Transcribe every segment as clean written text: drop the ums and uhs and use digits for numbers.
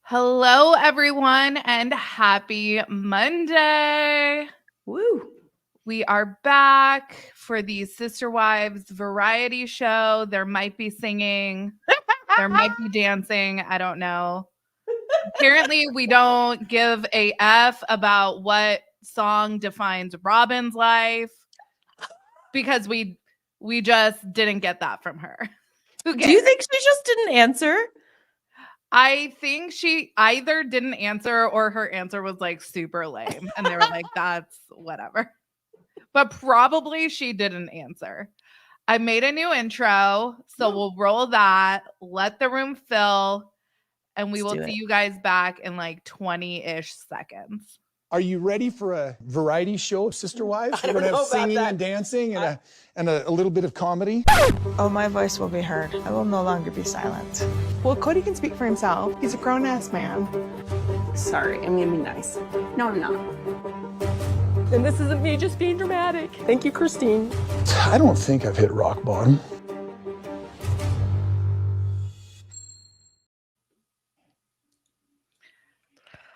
Hello, everyone, and happy Monday. Woo. We are back for the Sister Wives variety show. There might be singing, there might be dancing. I don't know. Apparently, we don't give a F about what song defines Robin's life because we just didn't get that from her. Do you think she just didn't answer? I think she either didn't answer or her answer was like super lame. And they were like, that's whatever. But probably she didn't answer. I made a new intro. So we'll roll that, let the room fill, and we will see you guys back in like 20-ish seconds. Are you ready for a variety show of Sister Wives? We're going to have singing and dancing and a little bit of comedy. Oh, my voice will be heard. I will no longer be silent. Well, Kody can speak for himself. He's a grown-ass man. Sorry, I'm gonna be nice. No, I'm not. And this isn't me just being dramatic. Thank you, Christine. I don't think I've hit rock bottom.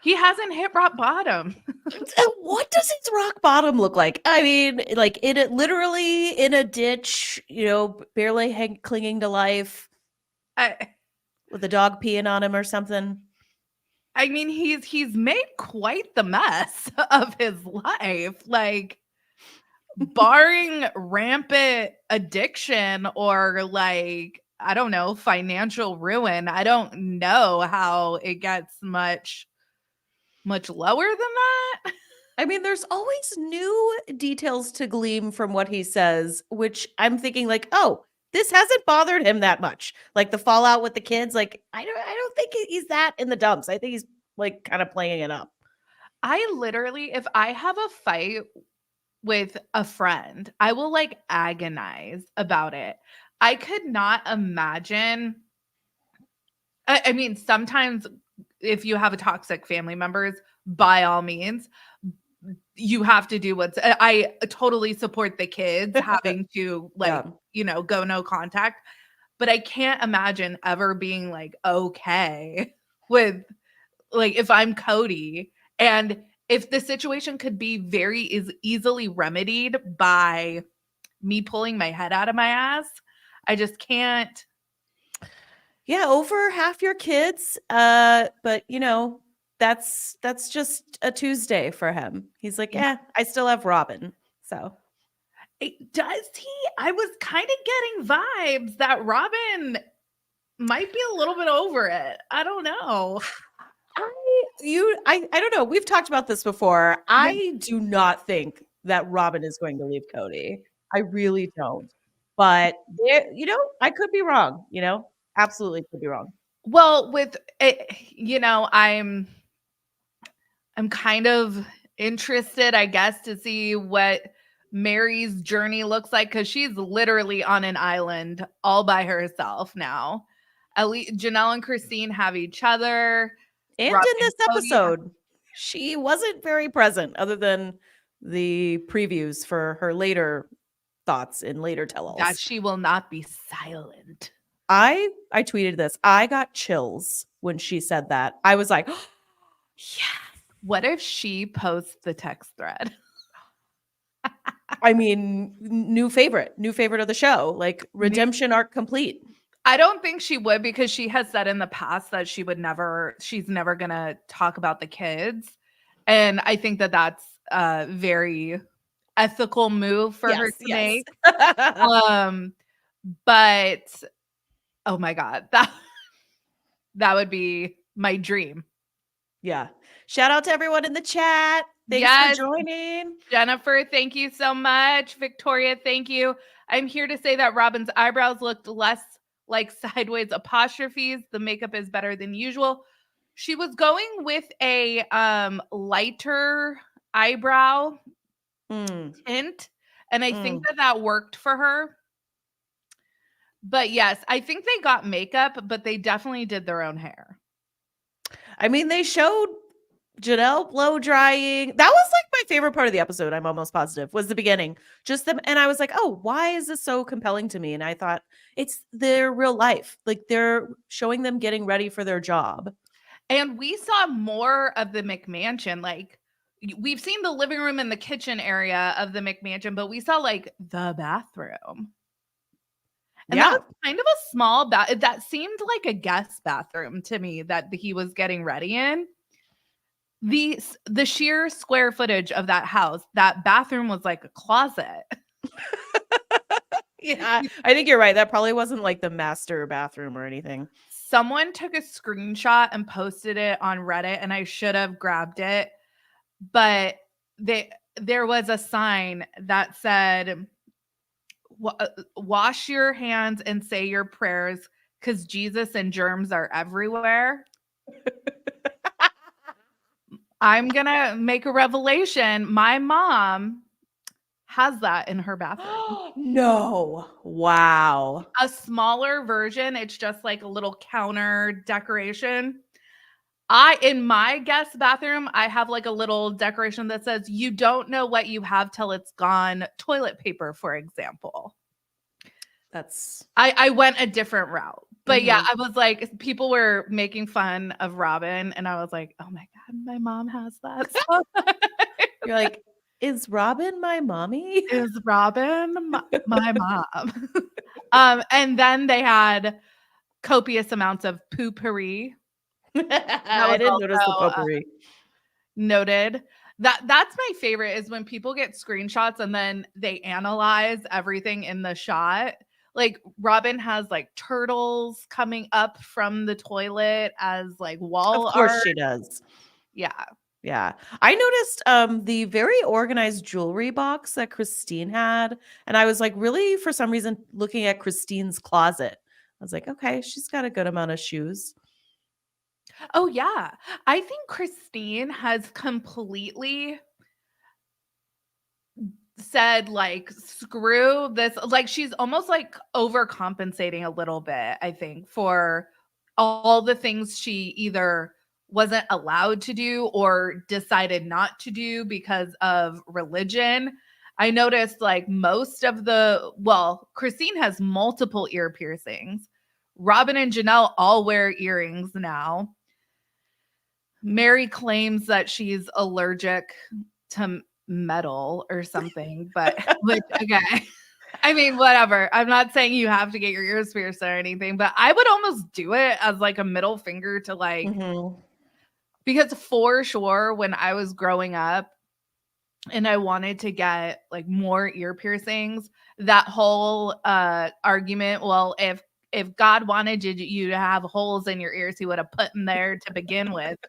He hasn't hit rock bottom. What does his rock bottom look like? I mean, like literally in a ditch, barely clinging to life, with a dog peeing on him or something. I mean, he's made quite the mess of his life. Like, barring rampant addiction or like, I don't know, financial ruin, I don't know how it gets much lower than that. I mean, there's always new details to glean from what he says, which I'm thinking like, oh, this hasn't bothered him that much. Like the fallout with the kids, like I don't think he's that in the dumps. I think he's like kind of playing it up. I literally, if I have a fight with a friend, I will like agonize about it. I could not imagine. I mean, sometimes if you have a toxic family members, by all means, you have to do what's. I totally support the kids having to go no contact, but I can't imagine ever being like okay with like if I'm Kody and if the situation could be very easily remedied by me pulling my head out of my ass. I just can't. Yeah, over half your kids. But that's just a Tuesday for him. He's like, yeah, I still have Robin. So does he? I was kind of getting vibes that Robin might be a little bit over it. I don't know. I don't know. We've talked about this before. I do not think that Robin is going to leave Kody. I really don't. But I could be wrong. Absolutely could be wrong. Well, with I'm kind of interested, I guess, to see what Mary's journey looks like because she's literally on an island all by herself now. At least Janelle and Christine have each other. And Robin in this episode, she wasn't very present other than the previews for her later thoughts in later tell-alls. That she will not be silent. I tweeted this. I got chills when she said that. I was like, oh, yeah. What if she posts the text thread? I mean, new favorite of the show, like redemption arc complete. I don't think she would because she has said in the past that she's never going to talk about the kids. And I think that that's a very ethical move for her to make. But oh my God, that would be my dream. Yeah. Shout out to everyone in the chat. Thanks for joining. Jennifer, thank you so much. Victoria, thank you. I'm here to say that Robin's eyebrows looked less like sideways apostrophes. The makeup is better than usual. She was going with a lighter eyebrow tint, and I think that worked for her. But yes, I think they got makeup, but they definitely did their own hair. I mean, they showed Janelle blow drying. That was like my favorite part of the episode. I'm almost positive was the beginning. Just them. And I was like, oh, why is this so compelling to me? And I thought it's their real life. Like they're showing them getting ready for their job. And we saw more of the McMansion. Like, we've seen the living room and the kitchen area of the McMansion, but we saw like the bathroom. And Yeah. that was kind of a small that seemed like a guest bathroom to me that he was getting ready in. The sheer square footage of that house, that bathroom was like a closet. Yeah, I think you're right. That probably wasn't like the master bathroom or anything. Someone took a screenshot and posted it on Reddit, and I should have grabbed it, but there was a sign that said, wash your hands and say your prayers because Jesus and germs are everywhere. I'm gonna make a revelation. My mom has that in her bathroom. No. Wow. A smaller version, it's just like a little counter decoration. In my guest bathroom, I have like a little decoration that says, "You don't know what you have till it's gone." Toilet paper, for example. That's I went a different route. But yeah, I was like, people were making fun of Robin, and I was like, oh my God, my mom has that. So you're like, is Robin my mommy? is Robin my mom? And then they had copious amounts of poopery. I didn't notice the potpourri. Noted. That's my favorite is when people get screenshots and then they analyze everything in the shot. Like Robin has like turtles coming up from the toilet as like wall Of course art. she does. Yeah. Yeah. I noticed the very organized jewelry box that Christine had. And I was like, really, for some reason, looking at Christine's closet. I was like, okay, she's got a good amount of shoes. Oh yeah. I think Christine has completely said like screw this, like she's almost like overcompensating a little bit, I think, for all the things she either wasn't allowed to do or decided not to do because of religion. I noticed like Christine has multiple ear piercings. Robin and Janelle all wear earrings now. Mary claims that she's allergic to metal or something, but which okay. I mean, whatever. I'm not saying you have to get your ears pierced or anything, but I would almost do it as like a middle finger to like because for sure when I was growing up and I wanted to get like more ear piercings, that whole argument, well, if God wanted you to have holes in your ears, he would have put them there to begin with.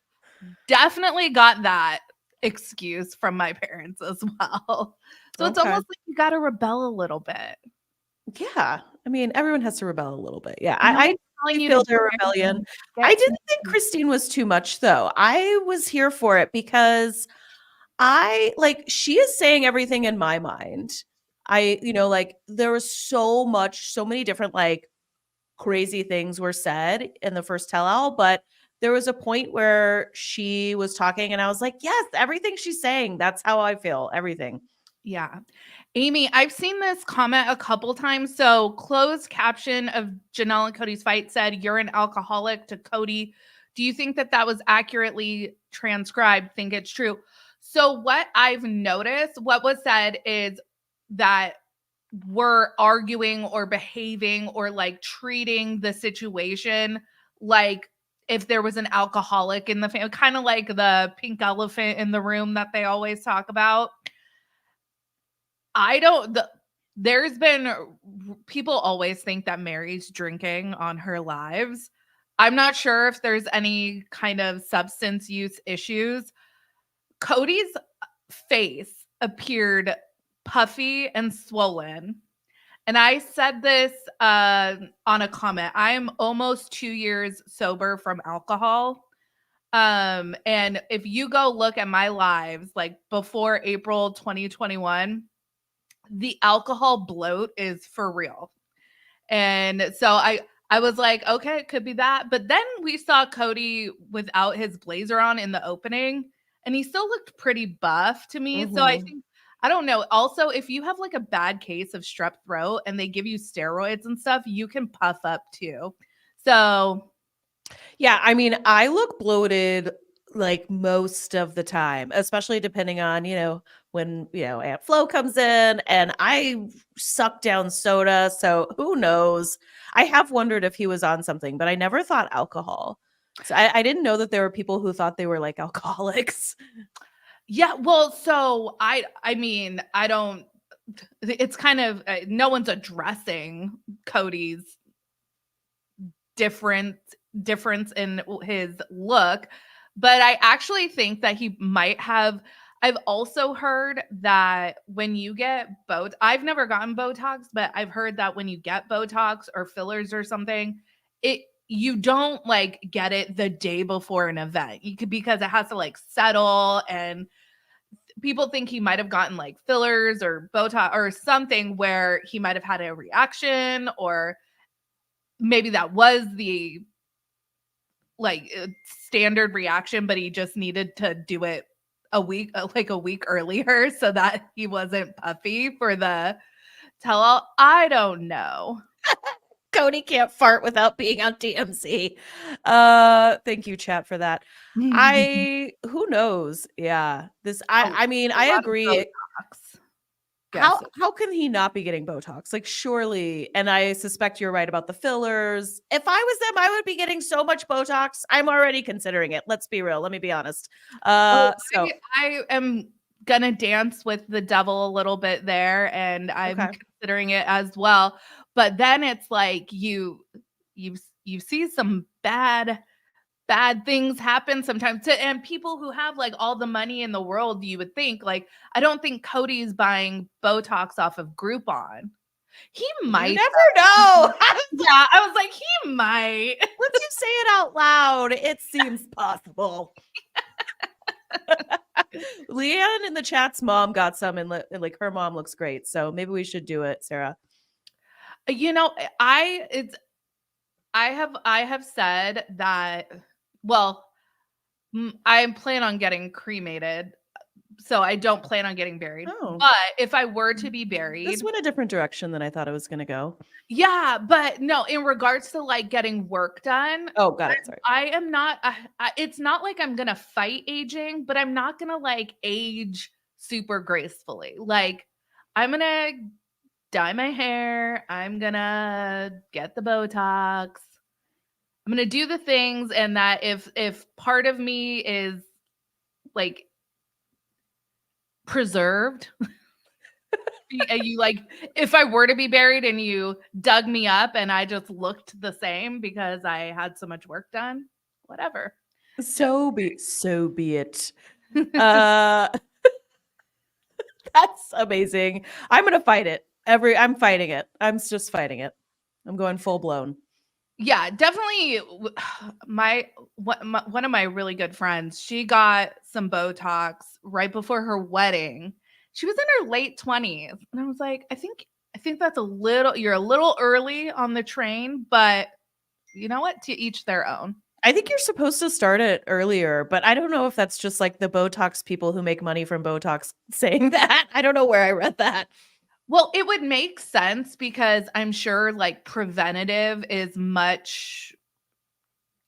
Definitely got that excuse from my parents as well. So it's almost like you got to rebel a little bit. Yeah. I mean, everyone has to rebel a little bit. Yeah. No I telling you feel to their rebellion. I didn't think Christine was too much, though. I was here for it because she is saying everything in my mind. Like there was so many different like crazy things were said in the first tell-all, but there was a point where she was talking and I was like, yes, everything she's saying, that's how I feel, everything. Yeah. Amy, I've seen this comment a couple times. So closed caption of Janelle and Kody's fight said, "You're an alcoholic," to Kody. Do you think that was accurately transcribed? Think it's true? So what I've noticed, what was said is that we're arguing or behaving or like treating the situation like if there was an alcoholic in the family, kind of like the pink elephant in the room that they always talk about. There's been people always think that Mary's drinking on her lives. I'm not sure if there's any kind of substance use issues. Kody's face appeared puffy and swollen. And I said this on a comment. I am almost 2 years sober from alcohol. And if you go look at my lives, like before April 2021, the alcohol bloat is for real. And so I was like, okay, it could be that. But then we saw Kody without his blazer on in the opening, and he still looked pretty buff to me. So I think, I don't know. Also, if you have like a bad case of strep throat and they give you steroids and stuff, you can puff up too. So Yeah, I mean, I look bloated like most of the time, especially depending on, when, Aunt Flo comes in and I suck down soda. So who knows? I have wondered if he was on something, but I never thought alcohol. So I didn't know that there were people who thought they were like alcoholics. Yeah, well, so I mean, I don't it's kind of no one's addressing Cody's different difference in his look, but I actually think that he might have. I've also heard that when you get I've never gotten Botox, but I've heard that when you get Botox or fillers or something, you don't like get it the day before an event. You could, because it has to like settle, and people think he might have gotten like fillers or Botox or something where he might have had a reaction, or maybe that was the like standard reaction, but he just needed to do it a week earlier so that he wasn't puffy for the tell all. I don't know. Kody can't fart without being on TMC. Thank you, chat, for that. Who knows? Yeah. I mean, I agree. How can he not be getting Botox? Like, surely, and I suspect you're right about the fillers. If I was them, I would be getting so much Botox. I'm already considering it. Let's be real. Let me be honest. I am gonna dance with the devil a little bit there, and I'm considering it as well. But then it's like you see some bad things happen sometimes and people who have like all the money in the world. You would think, like, I don't think Cody's buying Botox off of Groupon. He might. You never know. Yeah, I was like, he might. Once you say it out loud, it seems possible. Leanne in the chat's mom got some, and like her mom looks great. So maybe we should do it, Sarah. I have said that. Well, I plan on getting cremated, so I don't plan on getting buried. Oh. But if I were to be buried, this went a different direction than I thought it was going to go. Yeah, but no, in regards to like getting work done. Oh, got it. Sorry. I am not. It's not like I'm gonna fight aging, but I'm not gonna like age super gracefully. Like, I'm gonna dye my hair. I'm gonna get the Botox. I'm gonna do the things, and that if part of me is like preserved, you like, if I were to be buried and you dug me up and I just looked the same because I had so much work done, whatever. So be it. That's amazing. I'm gonna fight it. I'm fighting it. I'm just fighting it. I'm going full blown. Yeah, definitely. One of my really good friends, she got some Botox right before her wedding. She was in her late 20s, and I was like, I think that's you're a little early on the train, but you know what? To each their own. I think you're supposed to start it earlier, but I don't know if that's just like the Botox people who make money from Botox saying that. I don't know where I read that. Well, it would make sense because I'm sure like preventative is much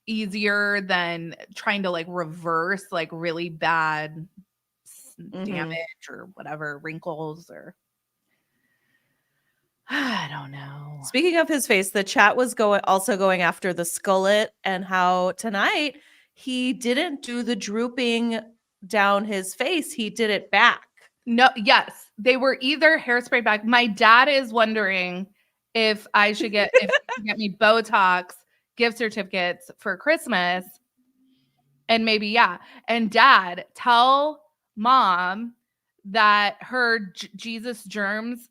easier than trying to like reverse like really bad damage or whatever, wrinkles, or I don't know. Speaking of his face, the chat was also going after the skullet and how tonight he didn't do the drooping down his face. He did it back. No, yes. They were either hairspray back. My dad is wondering if I should get me Botox gift certificates for Christmas. And maybe, yeah. And Dad, tell Mom that her Jesus germs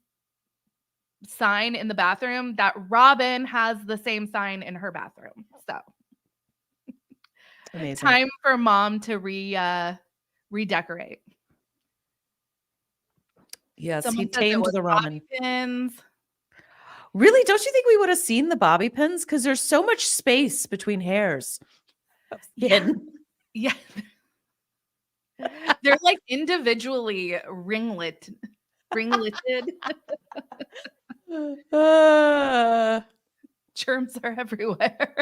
sign in the bathroom, that Robin has the same sign in her bathroom. So amazing. Time for Mom to redecorate. Yes, Someone he tamed the ramen. Bobby pins. Really? Don't you think we would have seen the bobby pins? Because there's so much space between hairs. Yeah. They're like individually ringleted. Germs are everywhere.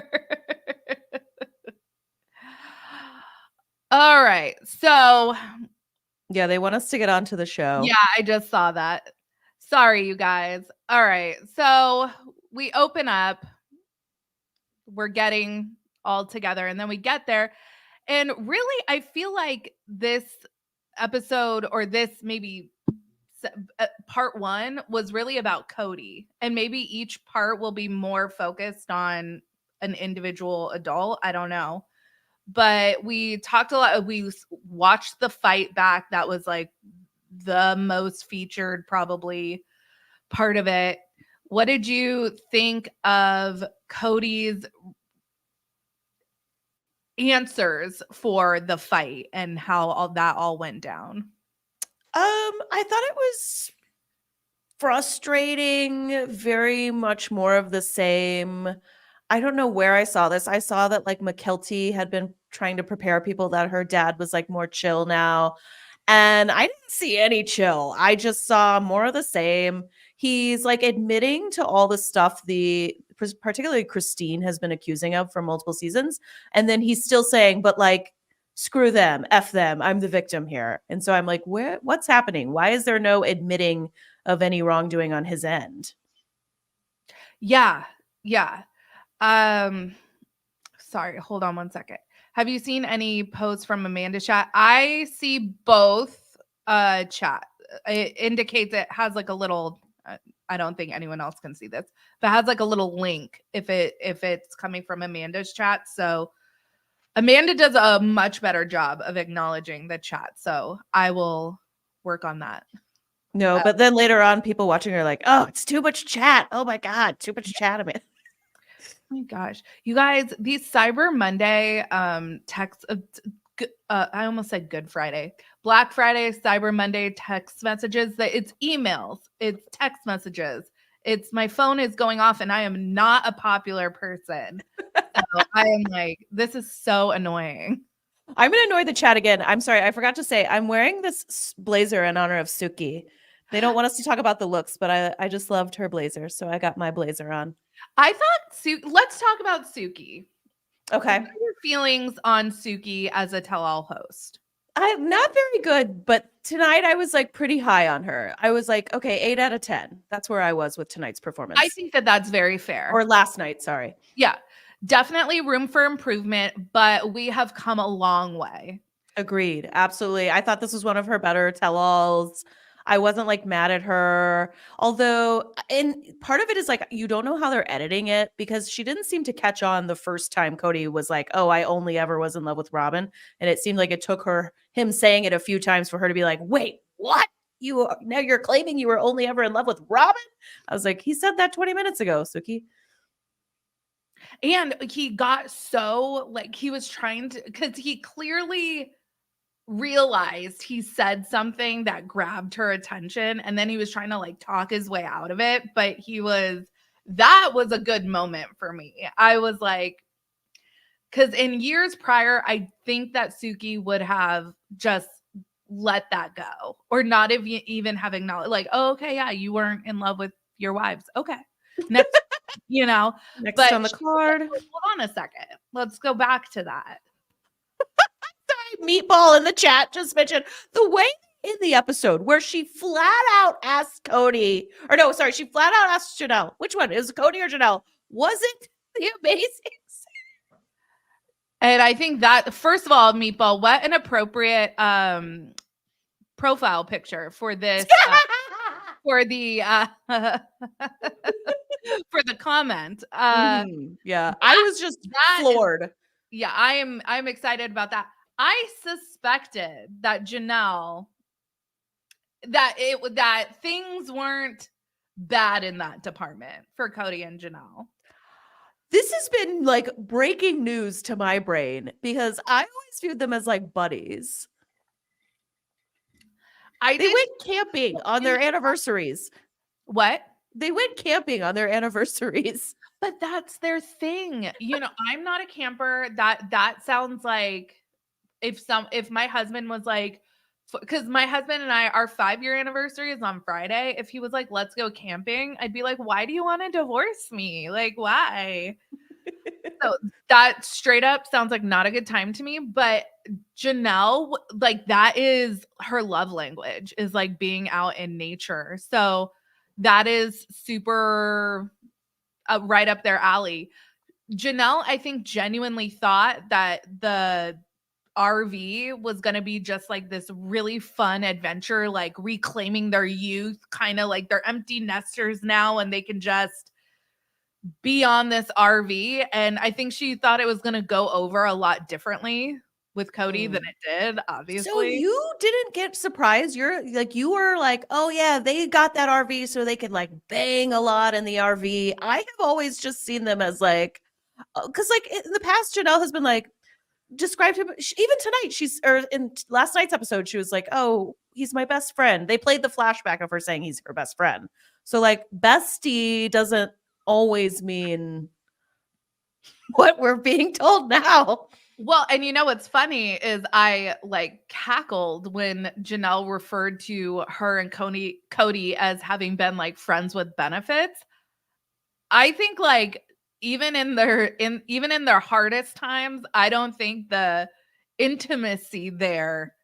All right. So, Yeah, they want us to get onto the show. yeah, I just saw that. Sorry, you guys. All right. So, we open up. We're getting all together and then we get there. And really, I feel like this episode or this maybe part one was really about Kody. And maybe each part will be more focused on an individual adult. I don't know. But we talked a lot. We watched the fight back. That was like the most featured, probably part of it. What did you think of Kody's answers for the fight and how all that all went down? I thought it was frustrating, very much more of the same. I don't know where I saw this. I saw that like McKelty had been trying to prepare people that her dad was like more chill now. And I didn't see any chill. I just saw more of the same. He's like admitting to all the stuff particularly Christine has been accusing of for multiple seasons. And then he's still saying, but like, screw them, F them. I'm the victim here. And so I'm like, what's happening? Why is there no admitting of any wrongdoing on his end? Yeah. Yeah. Sorry, hold on one second. Have you seen any posts from Amanda chat? I see both chat. It indicates it has like a little I don't think anyone else can see this, but it has like a little link if it's coming from Amanda's chat. So Amanda does a much better job of acknowledging the chat. So I will work on that. No, but then later on, people watching are like, oh, it's too much chat. Oh my God, too much chat, Amanda. Oh my gosh, you guys, these Cyber Monday texts, I almost said Good Friday, Black Friday, Cyber Monday text messages, that it's emails, it's text messages, it's my phone is going off and I am not a popular person. So I am like, this is so annoying. I'm going to annoy the chat again. I'm sorry. I forgot to say, I'm wearing this blazer in honor of Suki. They don't want us to talk about the looks, but I just loved her blazer. So I got my blazer on. I thought, let's talk about Suki. Okay. What are your feelings on Suki as a tell-all host? I'm not very good, but tonight I was like pretty high on her. I was like, okay, 8 out of 10. That's where I was with tonight's performance. I think that that's very fair. Or last night, sorry. Yeah, definitely room for improvement, but we have come a long way. Agreed. Absolutely. I thought this was one of her better tell-alls. I wasn't like mad at her. Although, and part of it is like, you don't know how they're editing it because she didn't seem to catch on the first time Kody was like, oh, I only ever was in love with Robin. And it seemed like it took him saying it a few times for her to be like, wait, what? Now you're claiming you were only ever in love with Robin? I was like, he said that 20 minutes ago, Suki. And he got so like, he was trying to, because he clearly realized he said something that grabbed her attention and then he was trying to like talk his way out of it, but that was a good moment for me. I was like, because in years prior, I think that Suki would have just let that go or not even have acknowledged like, oh, okay, yeah, you weren't in love with your wives. Okay. Next, Next on the card. Hold on a second. Let's go back to that. Meatball in the chat just mentioned the way in the episode where she flat out asked Kody, or no, sorry, she flat out asked Janelle. Which one? Is it Kody or Janelle? Was it the amazing? And I think that, first of all, Meatball, what an appropriate profile picture for this, for the for the comment. Yeah, I was just floored. Yeah, I'm excited about that. I suspected that Janelle, that things weren't bad in that department for Kody and Janelle. This has been like breaking news to my brain because I always viewed them as like buddies. They went camping on their anniversaries. What? They went camping on their anniversaries. But that's their thing. I'm not a camper. That sounds like if my husband was like, because my husband and our 5-year anniversary is on Friday. If he was like, let's go camping, I'd be like, why do you want to divorce me? Like, why? So that straight up sounds like not a good time to me, but Janelle, like that is her love language, is like being out in nature. So that is super right up their alley. Janelle, I think, genuinely thought that the RV was going to be just like this really fun adventure, like reclaiming their youth, kind of like they're empty nesters now and they can just be on this RV. And I think she thought it was going to go over a lot differently with Kody than it did, So obviously. you didn't get surprised. You were like, oh yeah, they got that RV so they could like bang a lot in the RV. I have always just seen them as like, because like in the past, Janelle has been like, described him even tonight. Or in last night's episode, she was like, oh, he's my best friend. They played the flashback of her saying he's her best friend. So like bestie doesn't always mean what we're being told now. Well, and you know what's funny is I like cackled when Janelle referred to her and Kody as having been like friends with benefits. I think like even in their hardest times, I don't think the intimacy there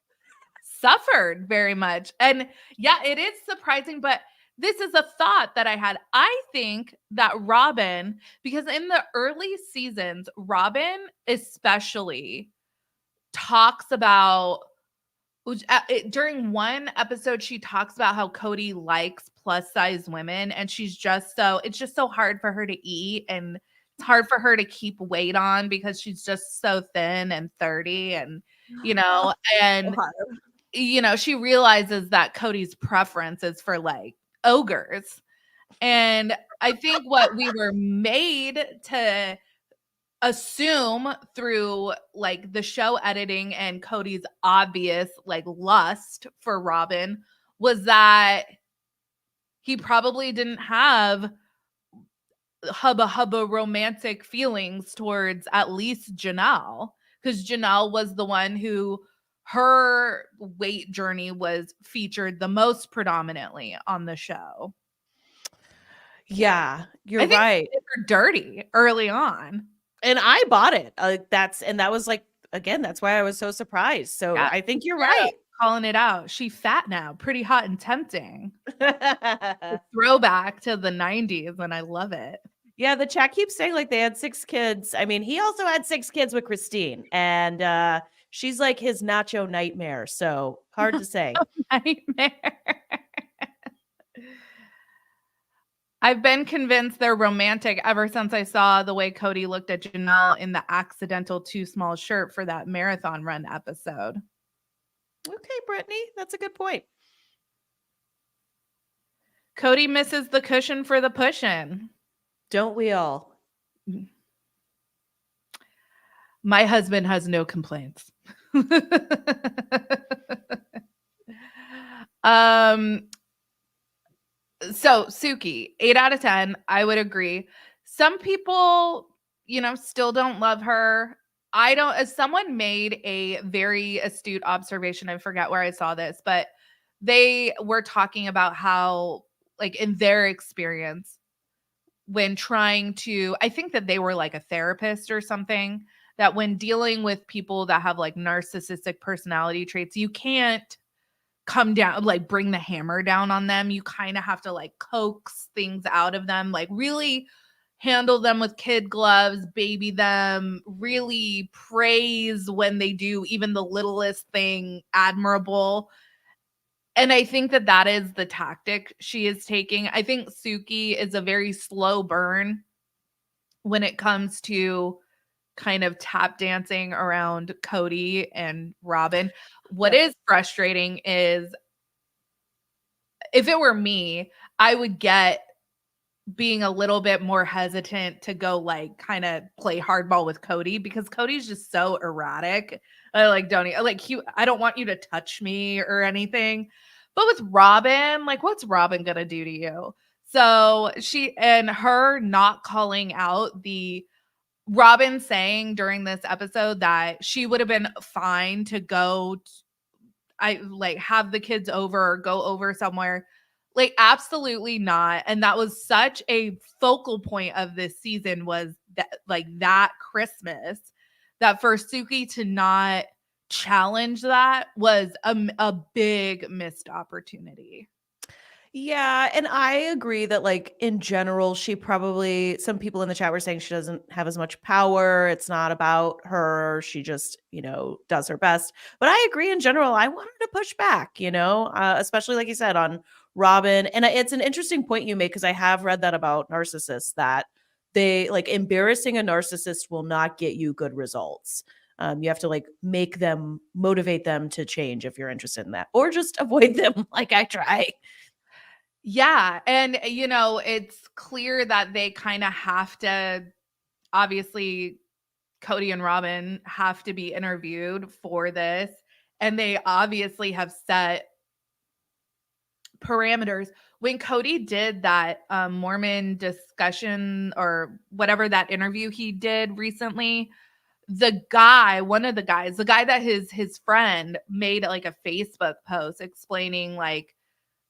suffered very much. And yeah, it is surprising, but this is a thought that I had. I think that Robin, because in the early seasons, Robin especially talks about during one episode, she talks about how Kody likes plus size women, and it's just so hard for her to eat, and it's hard for her to keep weight on because she's just so thin and 30, and and she realizes that Kody's preference is for like ogres. And I think what we were made to assume through like the show editing and Kody's obvious like lust for Robin was that he probably didn't have hubba romantic feelings towards at least Janelle, because Janelle was the one who her weight journey was featured the most predominantly on the show. Yeah, you're I think right. they were dirty early on. And I bought it. That was like, again, that's why I was so surprised. So Yeah. I think you're right. Calling it out. She fat now, pretty hot and tempting. Throwback to the 90s, and I love it. Yeah, the chat keeps saying like they had 6 kids. I mean, he also had 6 kids with Christine, and she's like his nacho nightmare. So hard to say. Nightmare. I've been convinced they're romantic ever since I saw the way Kody looked at Janelle in the accidental too small shirt for that marathon run episode. Okay, Brittany, that's a good point. Kody misses the cushion for the push-in. Don't we all? My husband has no complaints. So Suki, 8 out of 10, I would agree. Some people, still don't love her. I don't, as someone made a very astute observation, I forget where I saw this, but they were talking about how, like, in their experience, when trying to, I think that they were like a therapist or something, that when dealing with people that have like narcissistic personality traits, you can't come down, like bring the hammer down on them. You kind of have to like coax things out of them, like really handle them with kid gloves, baby them, really praise when they do even the littlest thing admirable. And I think that that is the tactic she is taking. I think Suki is a very slow burn when it comes to kind of tap dancing around Kody and Robin. What is frustrating is if it were me, I would get being a little bit more hesitant to go like kind of play hardball with Kody, because Cody's just so erratic. I don't want you to touch me or anything. But with Robin, like, what's Robin gonna do to you? So her not calling out the Robin saying during this episode that she would have been fine to go have the kids over or go over somewhere. Like, absolutely not. And that was such a focal point of this season, was that, like, that Christmas, that for Suki to not challenge that was a big missed opportunity. Yeah, and I agree that, like, in general, some people in the chat were saying she doesn't have as much power. It's not about her. She just, does her best. But I agree in general. I want her to push back, especially like you said on Robin. And it's an interesting point you make, because I have read that about narcissists, that they like embarrassing a narcissist will not get you good results. You have to like motivate them to change if you're interested in that, or just avoid them like I try. Yeah. And, it's clear that they kind of have to, obviously, Kody and Robin have to be interviewed for this. And they obviously have set parameters. When Kody did that Mormon discussion, or whatever that interview he did recently, one of the guys, the guy that his friend made like a Facebook post explaining, like,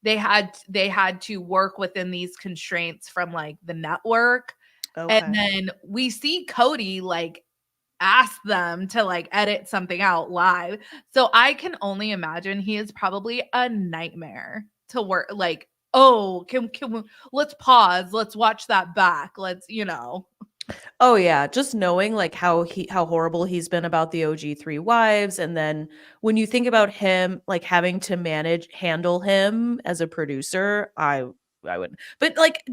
they had to work within these constraints from like the network. Okay. And then we see Kody like ask them to like edit something out live. So I can only imagine he is probably a nightmare to work. Like, oh, can we, let's pause, let's watch that back, let's. Oh yeah, just knowing like how horrible he's been about the OG three wives, and then when you think about him like having to handle him as a producer, I wouldn't. But like,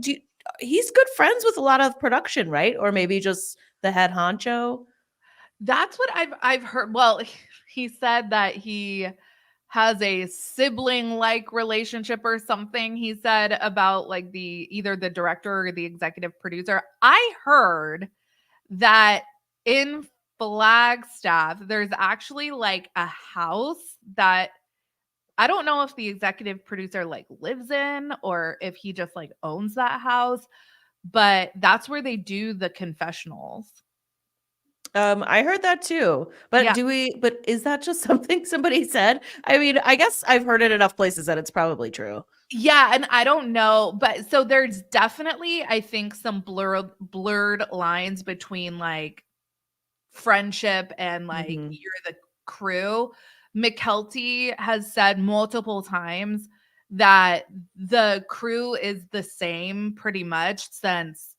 he's good friends with a lot of production, right? Or maybe just the head honcho. That's what I've heard. Well, he said that he has a sibling-like relationship or something. He said about like either the director or the executive producer. I heard that in Flagstaff, there's actually like a house that I don't know if the executive producer like lives in, or if he just like owns that house, but that's where they do the confessionals. I heard that too. But Yeah. but is that just something somebody said? I mean, I guess I've heard it enough places that it's probably true. Yeah, and I don't know, but so there's definitely, I think, some blurred lines between like friendship and like Mhm. you're the crew. McKelty has said multiple times that the crew is the same pretty much since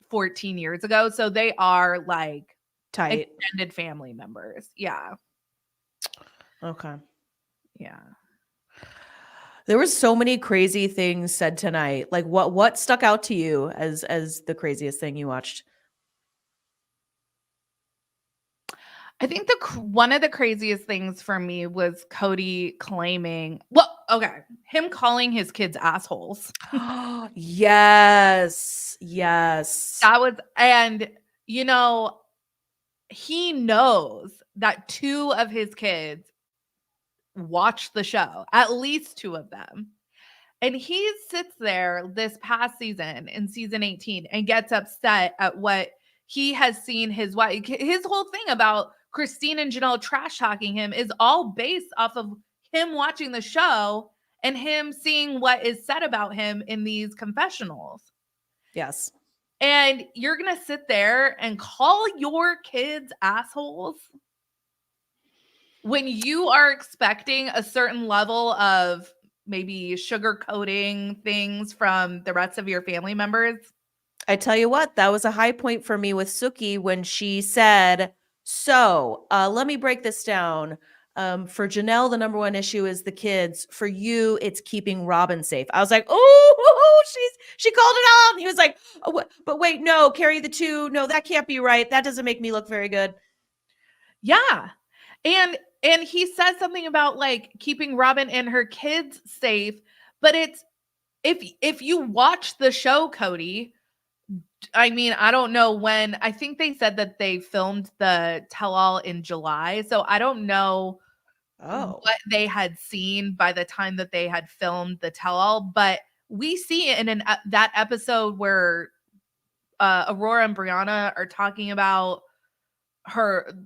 14 years ago. So they are like Tight. extended family members. Yeah. Okay. Yeah. There were so many crazy things said tonight. Like what stuck out to you as the craziest thing you watched? I think one of the craziest things for me was Kody claiming, well, okay, him calling his kids assholes. Yes. Yes. That was, and he knows that two of his kids watch the show, at least two of them. And he sits there this past season in season 18 and gets upset at what he has seen his wife. His whole thing about Christine and Janelle trash talking him is all based off of him watching the show and him seeing what is said about him in these confessionals. Yes. And you're going to sit there and call your kids assholes when you are expecting a certain level of maybe sugarcoating things from the rest of your family members. I tell you what, that was a high point for me with Suki when she said, so let me break this down. For Janelle, the number one issue is the kids. For you, it's keeping Robin safe. I was like, oh, she called it out. And he was like, oh, but wait, no, carry the two. No, that can't be right. That doesn't make me look very good. Yeah. And he says something about like keeping Robin and her kids safe, but it's if you watch the show, Kody, I mean, I don't know when. I think they said that they filmed the tell-all in July, so I don't know what they had seen by the time that they had filmed the tell-all, but we see in that episode where Aurora and Brianna are talking about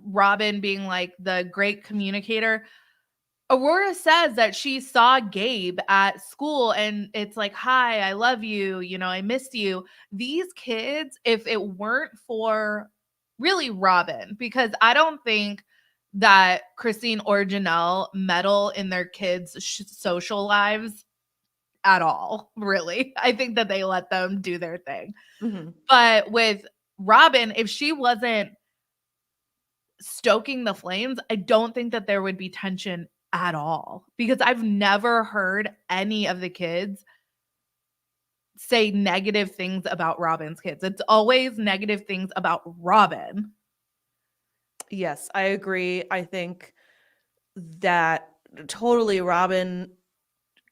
Robin being like the great communicator. Aurora says that she saw Gabe at school and it's like, hi, I love you. You know, I missed you. These kids, if it weren't for really Robin, because I don't think that Christine or Janelle meddle in their kids' social lives at all, really. I think that they let them do their thing. Mm-hmm. But with Robin, if she wasn't stoking the flames, I don't think that there would be tension at all, because I've never heard any of the kids say negative things about Robin's kids. It's always negative things about Robin. Yes, I agree. I think that totally Robin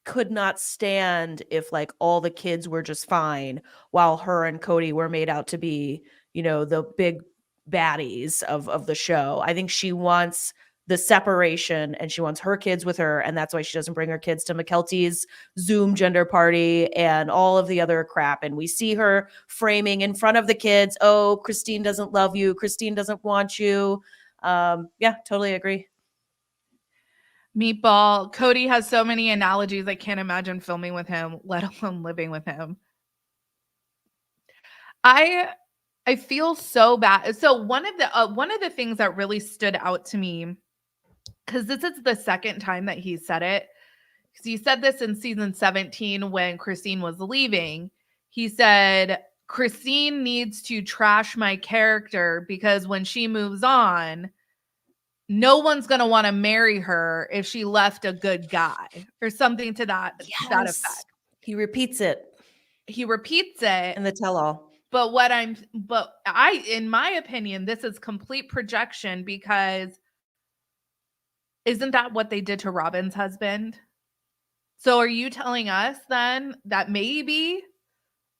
could not stand if like all the kids were just fine while her and Kody were made out to be, you know, the big baddies of the show. I think she wants the separation and she wants her kids with her, and that's why she doesn't bring her kids to McKelty's Zoom gender party and all of the other crap. And we see her framing in front of the kids, oh, Christine doesn't love you, Christine doesn't want you. Yeah, totally agree. Meatball, Kody has so many analogies. I can't imagine filming with him, let alone living with him. I feel so bad. So one of the things that really stood out to me, because this is the second time that he said it, because he said this in season 17 when Christine was leaving. He said, Christine needs to trash my character because when she moves on, no one's going to want to marry her if she left a good guy, or something to that effect. He repeats it. He repeats it in the tell-all. But in my opinion, this is complete projection, because isn't that what they did to Robin's husband? So are you telling us then that maybe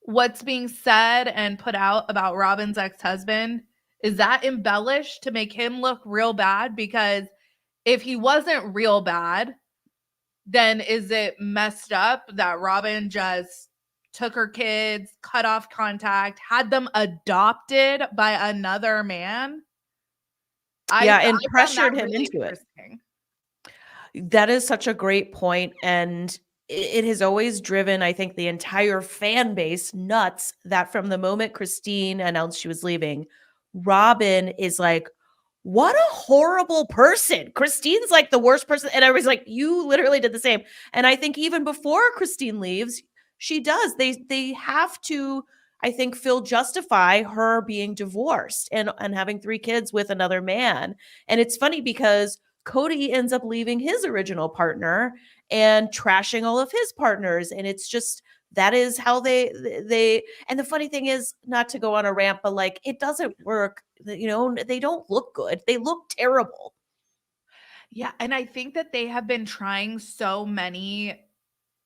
what's being said and put out about Robin's ex-husband, is that embellished to make him look real bad? Because if he wasn't real bad, then is it messed up that Robin just took her kids, cut off contact, had them adopted by another man? And pressured him into it. That is such a great point. And it has always driven, I think, the entire fan base nuts that from the moment Christine announced she was leaving, Robin is like, what a horrible person. Christine's like the worst person. And everybody's like, you literally did the same. And I think even before Christine leaves, she does. They have to, I think, Phil justify her being divorced and having 3 kids with another man. And it's funny because Kody ends up leaving his original partner and trashing all of his partners. And it's just, that is how they, and the funny thing is, not to go on a rant, but like, it doesn't work. You know, they don't look good. They look terrible. Yeah. And I think that they have been trying so many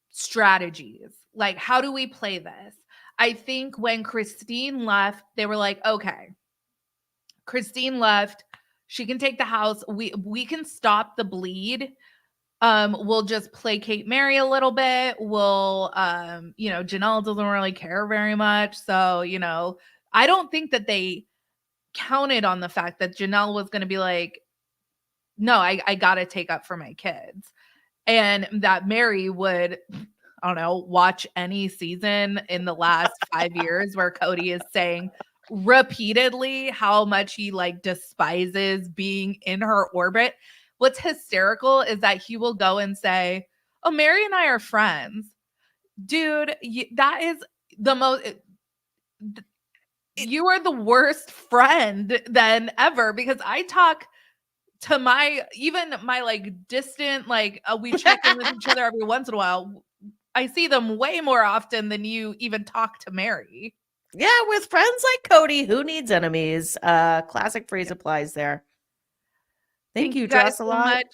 strategies. Like, how do we play this? I think when Christine left, they were like, okay, Christine left. She can take the house. We can stop the bleed. We'll just placate Mary a little bit. We'll, Janelle doesn't really care very much. So, I don't think that they counted on the fact that Janelle was going to be like, no, I got to take up for my kids. And that Mary would, I don't know, watch any season in the last 5 years where Kody is saying repeatedly how much he like despises being in her orbit. What's hysterical is that he will go and say, oh, Mary and I are friends. Dude, that is the most, you are the worst friend than ever, because I talk to my like distant, like we check in with each other every once in a while. I see them way more often than you even talk to Mary. Yeah, with friends like Kody, who needs enemies? Classic phrase applies there. Thank you, guys, so much.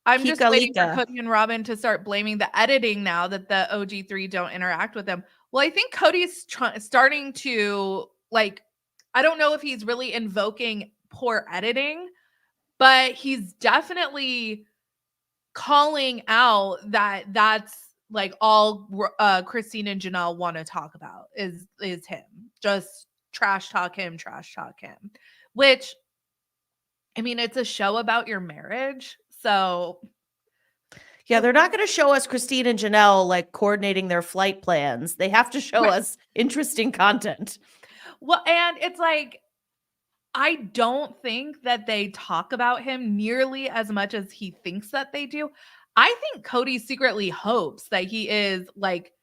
I'm just waiting for Kody and Robin to start blaming the editing now that the OG3 don't interact with them. Well, I think Cody's starting to, like, I don't know if he's really invoking poor editing, but he's definitely calling out that that's like all Christine and Janelle want to talk about is him. Just trash talk him, which, I mean, it's a show about your marriage. So Yeah, they're not going to show us Christine and Janelle like coordinating their flight plans. They have to show us interesting content. Well, and it's like, I don't think that they talk about him nearly as much as he thinks that they do. I think Kody secretly hopes that he is like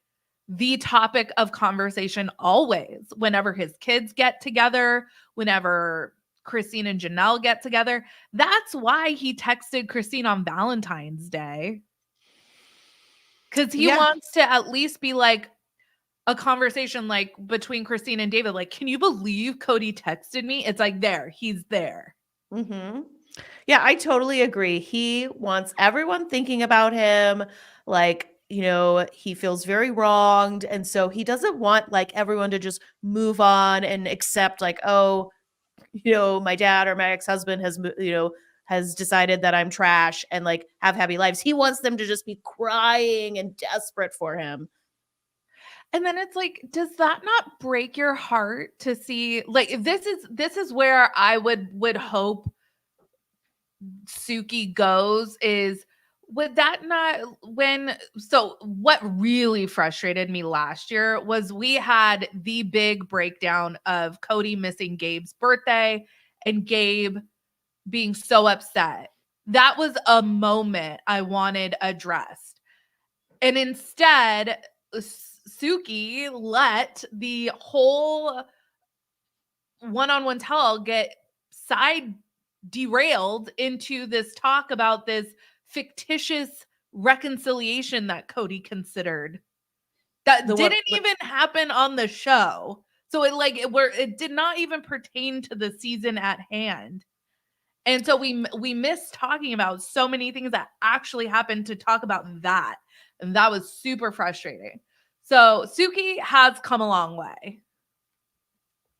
the topic of conversation always, whenever his kids get together, whenever Christine and Janelle get together. That's why he texted Christine on Valentine's Day. Because he wants to at least be like a conversation like between Christine and David. Like, can you believe Kody texted me? It's like, he's there. Mm-hmm. Yeah, I totally agree. He wants everyone thinking about him. Like, he feels very wronged. And so he doesn't want like everyone to just move on and accept like, oh, my dad or my ex-husband has decided that I'm trash and like have happy lives. He wants them to just be crying and desperate for him. And then it's like, does that not break your heart to see like this is where I would hope Suki goes is would that not what really frustrated me last year was we had the big breakdown of Kody missing Gabe's birthday and Gabe being so upset. That was a moment I wanted addressed. And instead, Suki let the whole one-on-one tell get side derailed into this talk about this fictitious reconciliation that Kody considered that didn't even happen on the show. So it did not even pertain to the season at hand. And so we missed talking about so many things that actually happened to talk about that. And that was super frustrating. So Suki has come a long way.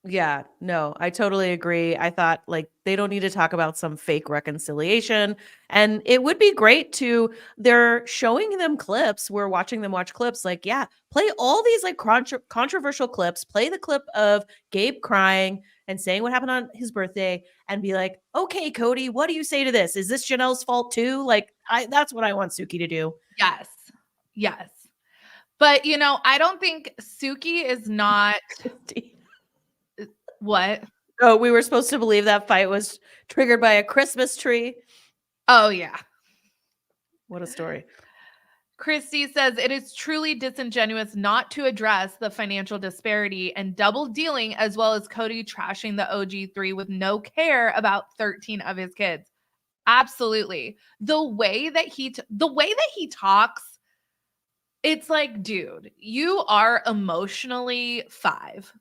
Yeah, no, I totally agree. I thought like they don't need to talk about some fake reconciliation. And it would be great they're showing them clips. We're watching them watch clips. Like, yeah, play all these like controversial clips. Play the clip of Gabe crying and saying what happened on his birthday and be like, okay, Kody, what do you say to this? Is this Janelle's fault too? Like, that's what I want Suki to do. Yes. Yes. But, I don't think Suki is not... What? Oh, we were supposed to believe that fight was triggered by a Christmas tree. Oh, yeah. What a story. Christy says, it is truly disingenuous not to address the financial disparity and double dealing, as well as Kody trashing the OG3 with no care about 13 of his kids. Absolutely. The way that he talks, it's like, dude, you are emotionally 5.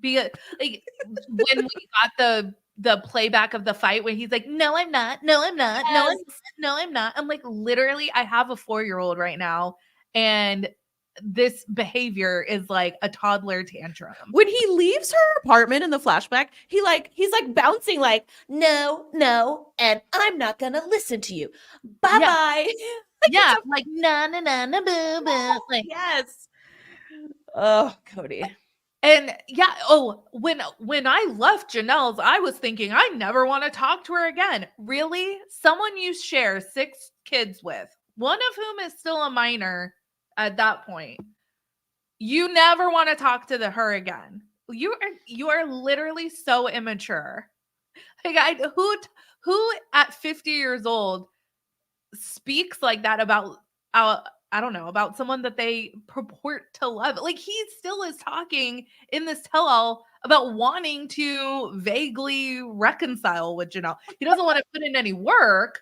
Like when we got the playback of the fight when he's like, no, I'm not. No, I'm not. Yes. No, I'm not. I'm like, literally, I have a 4-year-old right now. And this behavior is like a toddler tantrum. When he leaves her apartment in the flashback, he's like bouncing like, no, and I'm not going to listen to you. Bye-bye. Yeah, like, na, boo, boo. Like, yes. Oh, Kody. And yeah, when I left Janelle's, I was thinking I never want to talk to her again. Really? Someone you share 6 kids with, one of whom is still a minor at that point. You never want to talk to her again. You are literally so immature. Like who at 50 years old speaks like that about I don't know, about someone that they purport to love. Like he still is talking in this tell-all about wanting to vaguely reconcile with Janelle. He doesn't want to put in any work.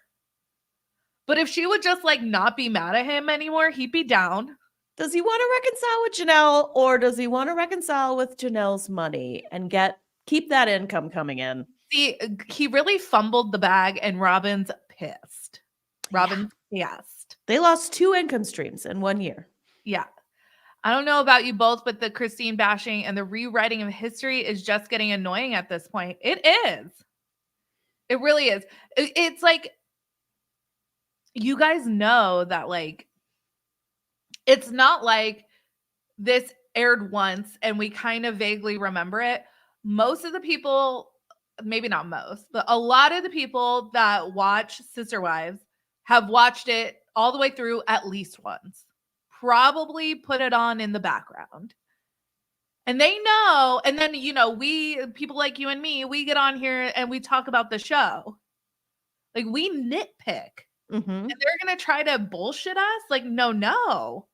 But if she would just like not be mad at him anymore, he'd be down. Does he want to reconcile with Janelle, or does he want to reconcile with Janelle's money and keep that income coming in? See, he really fumbled the bag and Robin's pissed. Robin's pissed. They lost 2 income streams in 1 year. Yeah. I don't know about you both, but the Christine bashing and the rewriting of history is just getting annoying at this point. It is. It really is. It's like, you guys know that like, it's not like this aired once and we kind of vaguely remember it. Most of the people, maybe not most, but a lot of the people that watch Sister Wives have watched it all the way through at least once. Probably put it on in the background. And they know, and then, we, people like you and me, we get on here and we talk about the show. Like, we nitpick. Mhm. And they're going to try to bullshit us? Like, no.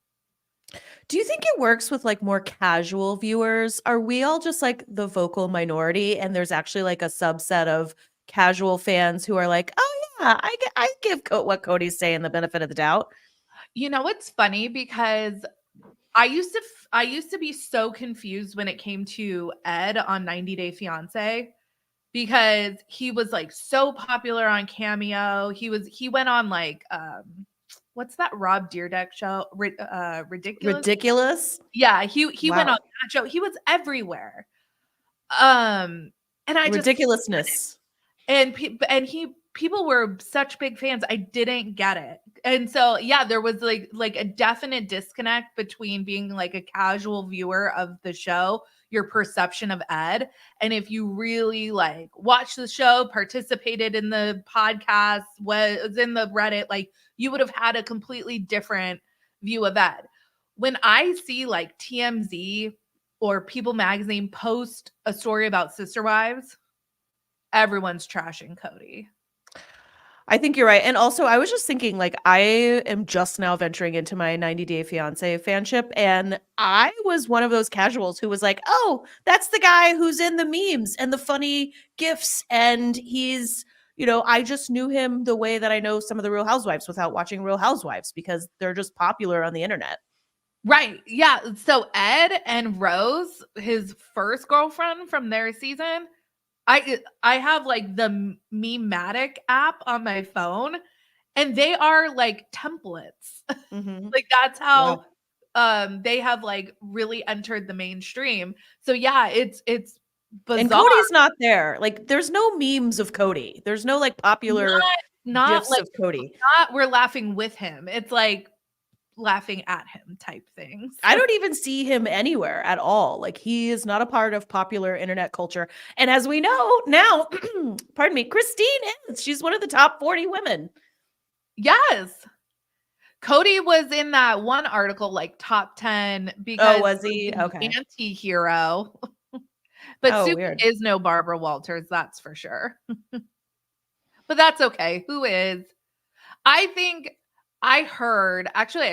Do you think it works with like more casual viewers? Are we all just like the vocal minority and there's actually like a subset of casual fans who are like, oh yeah, I give what Cody's saying the benefit of the doubt? It's funny because I used to be so confused when it came to Ed on 90 Day Fiance because he was like so popular on Cameo. He went on like what's that Rob Dyrdek show? Ridiculous. Ridiculous? Yeah, he went Wow. on that show. He was everywhere. And I just Ridiculousness. and people were such big fans. I didn't get it. And so, yeah, there was like a definite disconnect between being like a casual viewer of the show, your perception of Ed, and if you really like watched the show, participated in the podcast, was in the Reddit, like you would have had a completely different view of Ed. When I see like TMZ or People Magazine post a story about Sister Wives, everyone's trashing Kody. I think you're right. And also, I was just thinking, like, I am just now venturing into my 90 Day Fiance fanship. And I was one of those casuals who was like, oh, that's the guy who's in the memes and the funny GIFs. And he's, I just knew him the way that I know some of the Real Housewives without watching Real Housewives because they're just popular on the internet. Right. Yeah. So Ed and Rose, his first girlfriend from their season, I have like the Mematic app on my phone, and they are like templates. Mhm. Like that's how they have like really entered the mainstream. So yeah, it's bizarre. And Cody's not there. Like, there's no memes of Kody. There's no like popular not GIFs like of Kody. not we're laughing with him. It's like laughing at him type things. I don't even see him anywhere at all. Like, he is not a part of popular internet culture. And as we know now, pardon me, Christine is. She's one of the top 40 women. Yes. Kody was in that one article, like top 10, because was he? Okay. Anti-hero. But Suki weird. is no Barbara Walters, that's for sure. But that's okay. Who is? I think I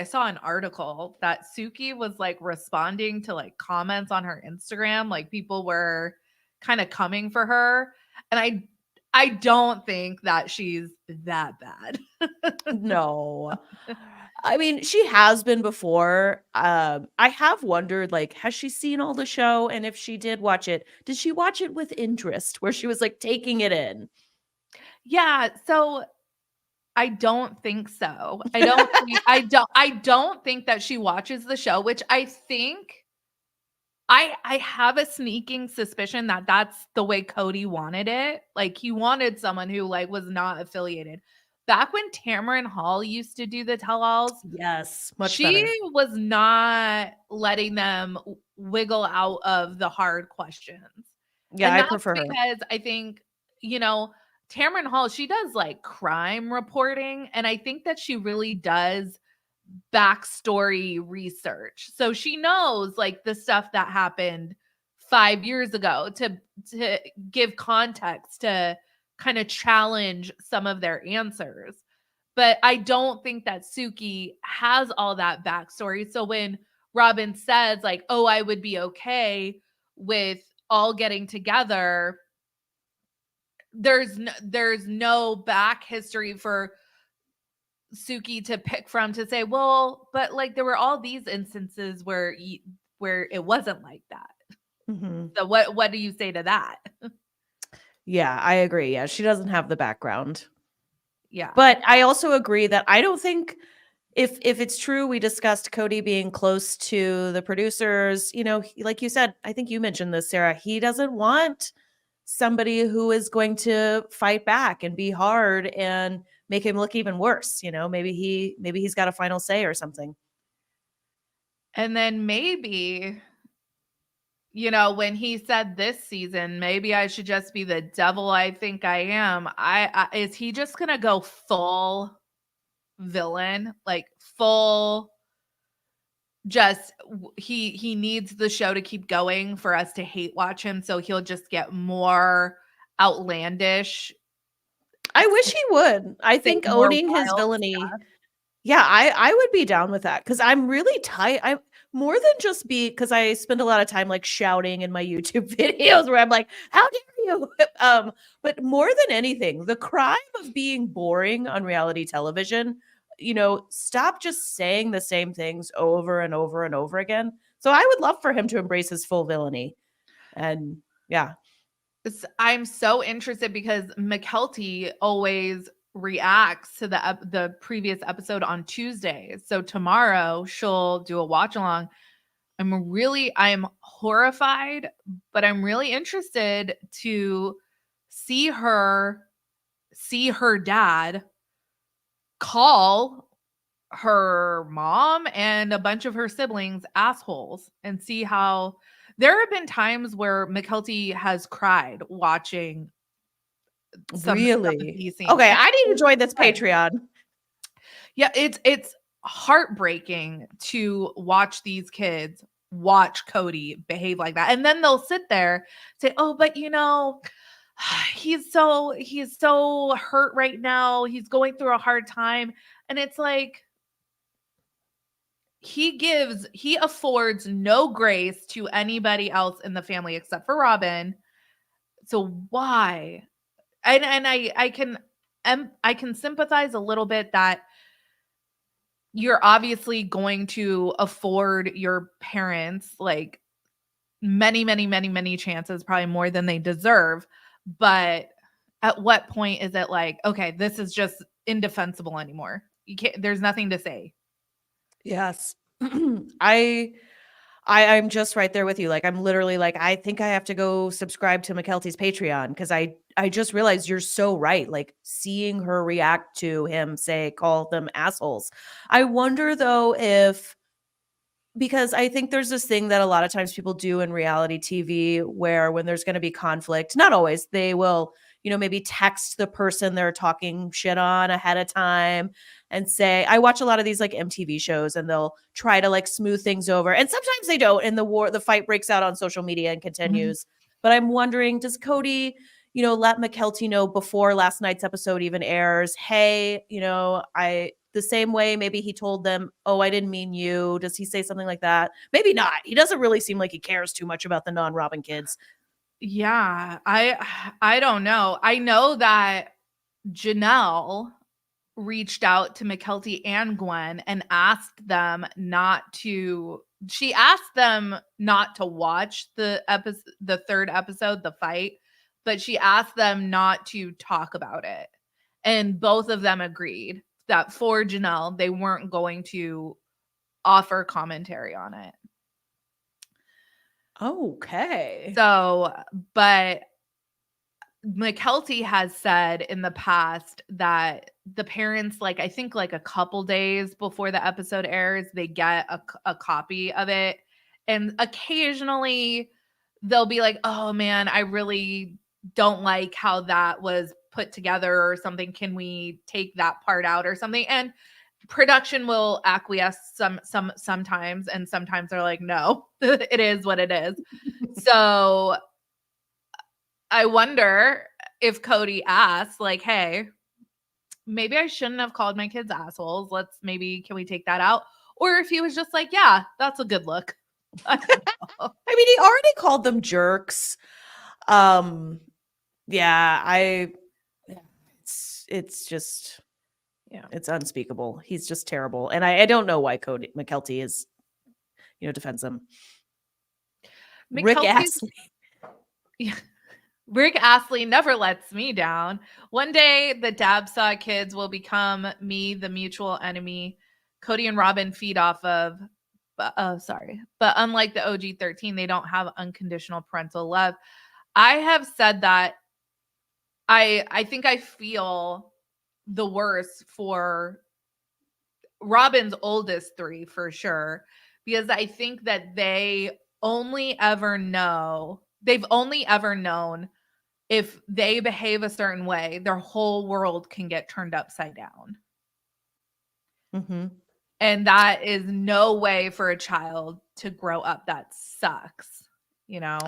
saw an article that Suki was like responding to like comments on her Instagram, like people were kind of coming for her. And I don't think that she's that bad. No. I mean, she has been before. I have wondered, like, has she seen all the show? And if she did watch it, did she watch it with interest where she was like taking it in? Yeah, so I don't think so. I don't think that she watches the show, which I think I have a sneaking suspicion that that's the way Kody wanted it. Like he wanted someone who like was not affiliated. Back when Tamron Hall used to do the tell-alls, Yes, much she better. was not letting them wiggle out of the hard questions. Yeah, And I that's prefer her. because I think, Tamron Hall, she does like crime reporting. And I think that she really does backstory research. So she knows like the stuff that happened 5 years ago to give context, to kind of challenge some of their answers. But I don't think that Suki has all that backstory. So when Robin says like, oh, I would be okay with all getting together, there's no back history for Suki to pick from to say, well, but like there were all these instances where it wasn't like that. Mhm. So what do you say to that? Yeah, I agree. Yeah, she doesn't have the background. Yeah. But I also agree that I don't think if it's true, we discussed Kody being close to the producers, like you said, I think you mentioned this, Sarah, he doesn't want somebody who is going to fight back and be hard and make him look even worse. Maybe he's got a final say or something. And then maybe, when he said this season, maybe I should just be the devil I think I am. Is he just going to go full villain, like full just he needs the show to keep going for us to hate watch him, so he'll just get more outlandish. I wish he would. I Say think more owning his wild villainy. stuff. Yeah, I would be down with that because I'm really tired. I'm more than just because I spend a lot of time like shouting in my YouTube videos where I'm like, "How dare you?" But more than anything, the crime of being boring on reality television. Stop just saying the same things over and over and over again. So I would love for him to embrace his full villainy, and yeah. I'm so interested because McKelty always reacts to the previous episode on Tuesdays. So tomorrow she'll do a watch along. I'm horrified, but I'm really interested to see her dad call her mom and a bunch of her siblings assholes and see how there have been times where McKelty has cried watching some of Really? these scenes. Okay, And I need to join this Right. Patreon. Yeah, it's heartbreaking to watch these kids watch Kody behave like that. And then they'll sit there say, "Oh, but he's so hurt right now. He's going through a hard time." And it's like he affords no grace to anybody else in the family except for Robin. So why? And I can sympathize a little bit that you're obviously going to afford your parents like many, many, many, many chances, probably more than they deserve. But at what point is it like, okay, this is just indefensible anymore? You can't, there's nothing to say. Yes. I'm just right there with you. Like I'm literally like I think I have to go subscribe to McKelty's Patreon because I just realized you're so right. Like seeing her react to him call them assholes. I wonder though if because I think there's this thing that a lot of times people do in reality TV where when there's going to be conflict, not always, they will, maybe text the person they're talking shit on ahead of time and say, I watch a lot of these like MTV shows and they'll try to like smooth things over. And sometimes they don't. And the fight breaks out on social media and continues. But I'm wondering, does Kody, let McKelty know before last night's episode even airs, hey, the same way maybe he told them, oh, I didn't mean you. Does he say something like that? Maybe not. He doesn't really seem like he cares too much about the non-Robin kids. Yeah, I don't know. I know that Janelle reached out to McKelty and Gwen and asked them not to watch the third episode, the fight, but she asked them not to talk about it. And both of them agreed that for Janelle, they weren't going to offer commentary on it. Okay. So, but McKelty has said in the past that the parents, like I think like a couple days before the episode airs, they get a copy of it. And occasionally they'll be like, oh man, I really don't like how that was put together or something. Can we take that part out or something? And production will acquiesce sometimes, and sometimes they're like, no, it is what it is. So I wonder if Kody asks, like, hey, maybe I shouldn't have called my kids assholes. Can we take that out? Or if he was just like, yeah, that's a good look. I don't know. I mean, he already called them jerks. It's just, Yeah. it's unspeakable. He's just terrible. And I don't know why McKelty is, defends him. Rick McKelty's- Astley. Yeah. Rick Astley never lets me down. One day, the Dabsaw kids will become me, the mutual enemy Kody and Robin feed off of. But unlike the OG 13, they don't have unconditional parental love. I have said that I think I feel the worst for Robin's oldest three for sure, because I think that they've only ever known if they behave a certain way, their whole world can get turned upside down. Mm-hmm. And that is no way for a child to grow up. That sucks, you know?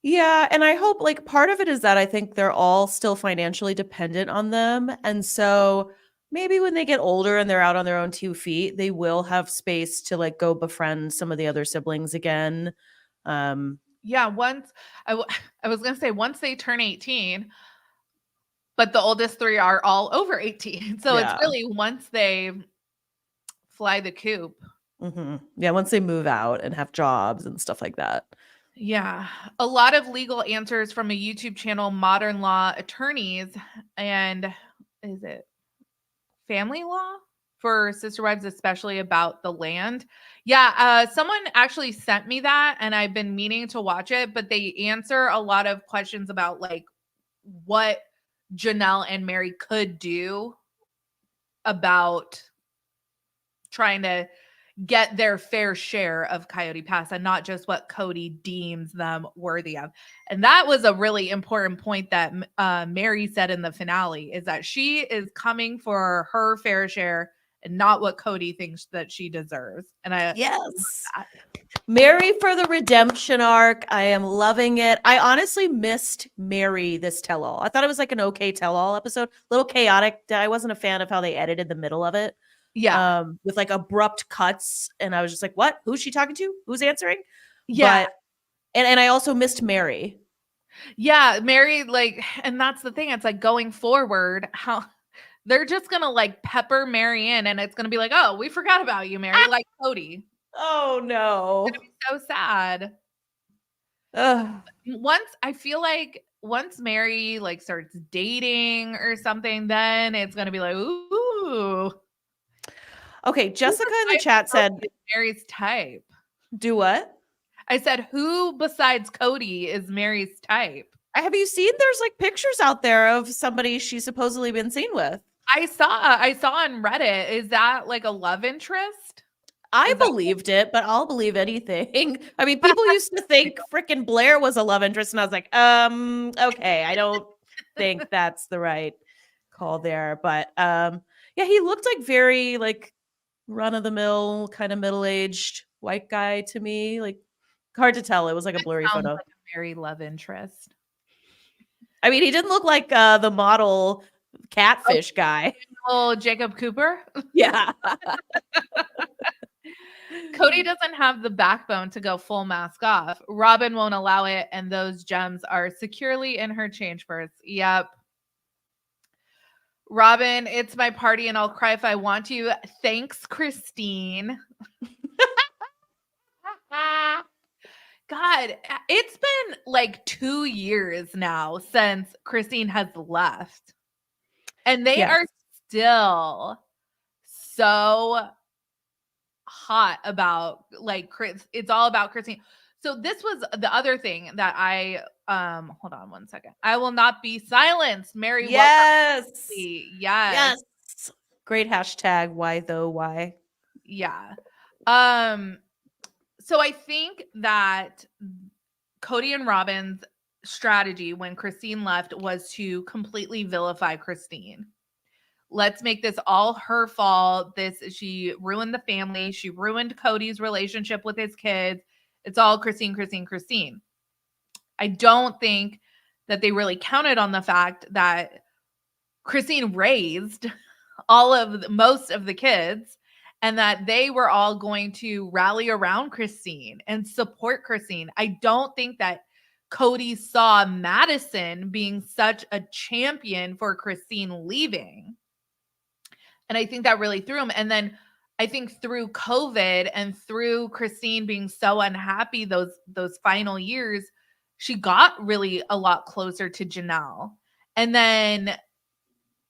Yeah, and I hope like part of it is that I think they're all still financially dependent on them. And so maybe when they get older and they're out on their own 2 feet, they will have space to like go befriend some of the other siblings again. Yeah, once I was going to say once they turn 18, but the oldest 3 are all over 18. So it's Yeah. really once they fly the coop. Yeah, once they move out and have jobs and stuff like that. Yeah, a lot of legal answers from a YouTube channel, Modern Law Attorneys, and is it Family Law for sister wives, especially about the land? Yeah, someone actually sent me that, and I've been meaning to watch it, but they answer a lot of questions about like what Janelle and Mary could do about trying to get their fair share of Coyote Pass and not just what Kody deems them worthy of. And that was a really important point that Mary said in the finale, is that she is coming for her fair share and not what Kody thinks that she deserves. And I Yes. Mary for the redemption arc. I am loving it. I honestly missed Mary this tell-all. I thought it was like an okay tell-all episode. A little chaotic. I wasn't a fan of how they edited the middle of it. yeah. With like abrupt cuts. And I was just like, what? Who's she talking to? Who's answering? Yeah. But and I also missed Mary. Yeah, Mary, like, and that's the thing. It's like going forward, how they're just gonna like pepper Mary in, and it's gonna be like, oh, we forgot about you, Mary, like Kody. Oh no. It's gonna be so sad. Ugh. I feel like once Mary like starts dating or something, then it's gonna be like, ooh. Okay, Jessica in the Besides chat Kody said, is Mary's type. do what? I said, who besides Kody is Mary's type? Have you seen there's like pictures out there of somebody she's supposedly been seen with? I saw on Reddit. Is that like a love interest? I Is that- believed it, but I'll believe anything. I mean, people used to think frickin' Blair was a love interest, and I was like, okay, I don't think that's the right call there. But yeah, he looked like very like run-of-the-mill, kind of middle-aged white guy to me. Like hard to tell. It was like a blurry sounds photo. like a Mary love interest. I mean, he didn't look like the model catfish guy. Oh, Jacob Cooper. Yeah. Kody doesn't have the backbone to go full mask off. Robin won't allow it, and those gems are securely in her change purse. Yep. Robin, it's my party and I'll cry if I want to. Thanks, Christine. God, it's been like 2 years now since Christine has left. And they Yes. are still so hot about like it's all about Christine. So this was the other thing that I hold on one second. I will not be silenced. Mary, Yes. yes. Yes. Great hashtag. Why though? Why? Yeah. So I think that Kody and Robin's strategy when Christine left was to completely vilify Christine. Let's make this all her fault. She ruined the family. She ruined Kody's relationship with his kids. It's all Christine, Christine, Christine. I don't think that they really counted on the fact that Christine raised most of the kids, and that they were all going to rally around Christine and support Christine. I don't think that Kody saw Madison being such a champion for Christine leaving. And I think that really threw him. And then I think through COVID and through Christine being so unhappy those final years, she got really a lot closer to Janelle. And then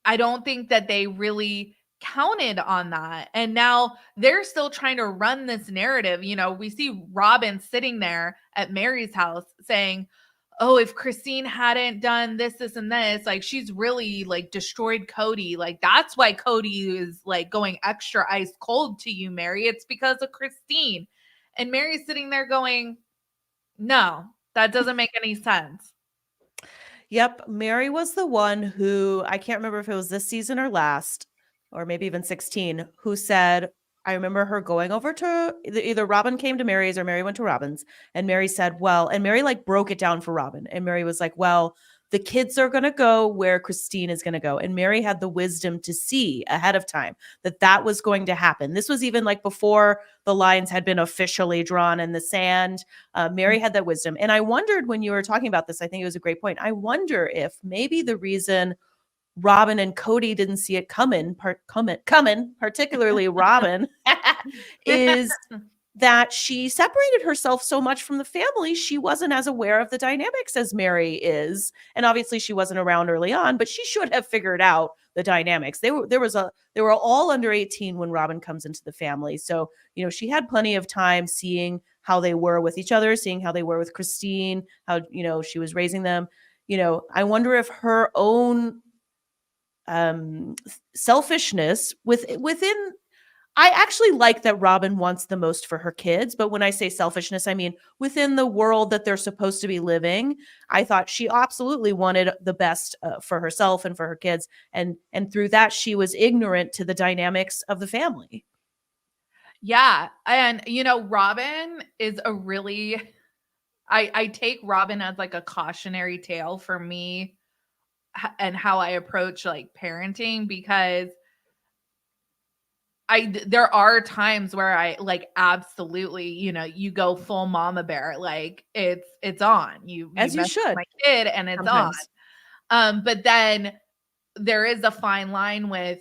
I don't think that they really counted on that. And now they're still trying to run this narrative. You know, we see Robin sitting there at Mary's house saying, oh, if Christine hadn't done this, this, and this, like she's really like destroyed Kody. Like that's why Kody is like going extra ice cold to you, Mary. It's because of Christine. And Mary's sitting there going, no, that doesn't make any sense. Yep. Mary was the one who, I can't remember if it was this season or last, or maybe even 16, who said, I remember her going over to either Robin came to Mary's or Mary went to Robin's, and Mary said, well, and Mary like broke it down for Robin. And Mary was like, well, the kids are going to go where Christine is going to go. And Mary had the wisdom to see ahead of time that that was going to happen. This was even like before the lines had been officially drawn in the sand. Mary had that wisdom. And I wondered when you were talking about this, I think it was a great point. I wonder if maybe the reason Robin and Kody didn't see it coming, particularly Robin, is that she separated herself so much from the family. She wasn't as aware of the dynamics as Mary is. And obviously she wasn't around early on, but she should have figured out the dynamics. They were all under 18 when Robin comes into the family. So, she had plenty of time seeing how they were with each other, seeing how they were with Christine, how, she was raising them. I wonder if her own selfishness within, I actually like that Robin wants the most for her kids, but when I say selfishness, I mean within the world that they're supposed to be living. I thought she absolutely wanted the best for herself and for her kids, and through that she was ignorant to the dynamics of the family. Yeah, and Robin is a really, I take Robin as like a cautionary tale for me and how I approach like parenting, because there are times where I like absolutely, you go full mama bear, like it's on. You As you mess with should. my kid and it's Sometimes. on. But then there is a fine line with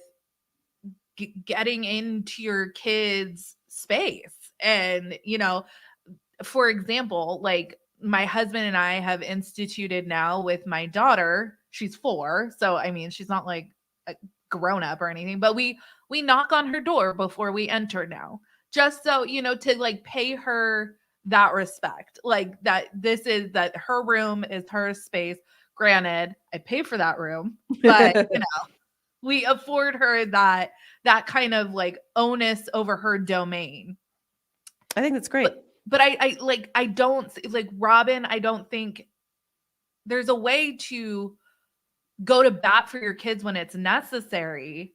getting into your kid's space. And, for example, like my husband and I have instituted now with my daughter, she's 4. So, I mean, she's not like a grown up or anything, but we knock on her door before we enter now, just so, to like pay her that respect, like that that her room is her space. Granted, I pay for that room, but we afford her that kind of like onus over her domain. I think that's great. But I don't like Robin. I don't think there's a way to go to bat for your kids when it's necessary.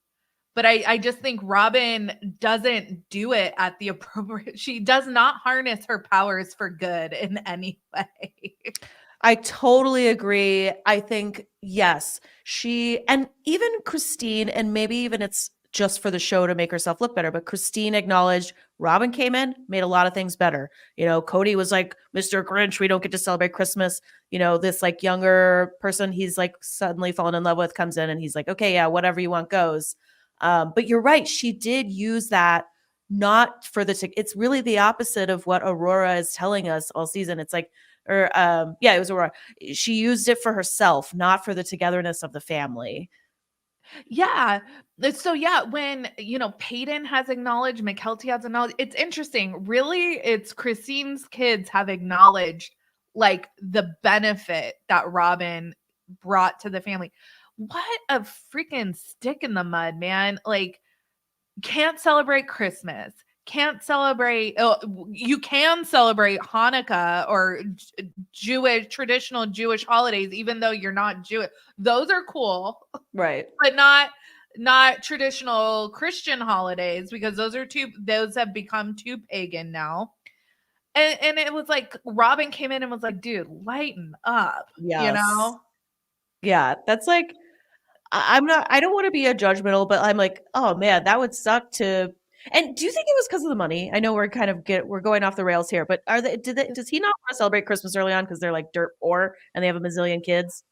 But I just think Robin doesn't do it at the appropriate. She does not harness her powers for good in any way. I totally agree. I think, yes, and even Christine, and maybe even it's just for the show to make herself look better, but Christine acknowledged Robin came in, made a lot of things better. Kody was like, Mr. Grinch, we don't get to celebrate Christmas. This like younger person he's like suddenly fallen in love with comes in and he's like, okay, yeah, whatever you want goes. But you're right. She did use that not for it's really the opposite of what Aurora is telling us all season. It's like, it was Aurora. She used it for herself, not for the togetherness of the family. Yeah. So yeah, when Peyton has acknowledged, McKelty has acknowledged, it's interesting. Really, it's Christine's kids have acknowledged like the benefit that Robin brought to the family. What a freaking stick in the mud, man. Like, can't celebrate Christmas. Can't celebrate, you can celebrate Hanukkah or traditional Jewish holidays, even though you're not Jewish. Those are cool. Right. But not traditional Christian holidays, because those have become too pagan now. And it was like Robin came in and was like, dude, lighten up. Yes. Yeah, that's like, I don't want to be a judgmental, but I'm like, oh man, that would suck to. And do you think it was because of the money? I know we're going off the rails here, but does he not want to celebrate Christmas early on because they're like dirt poor and they have a bazillion kids?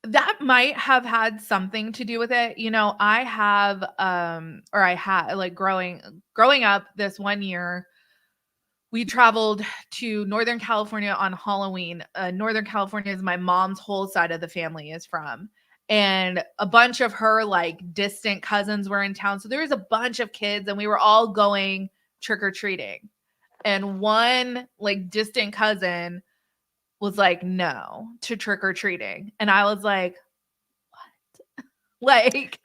That might have had something to do with it. I have I had like growing up this one year, we traveled to Northern California on Halloween. Northern California is my mom's whole side of the family is from. And a bunch of her like distant cousins were in town. So there was a bunch of kids and we were all going trick-or-treating. And one like distant cousin was like, no to trick-or-treating. And I was like, what? Like,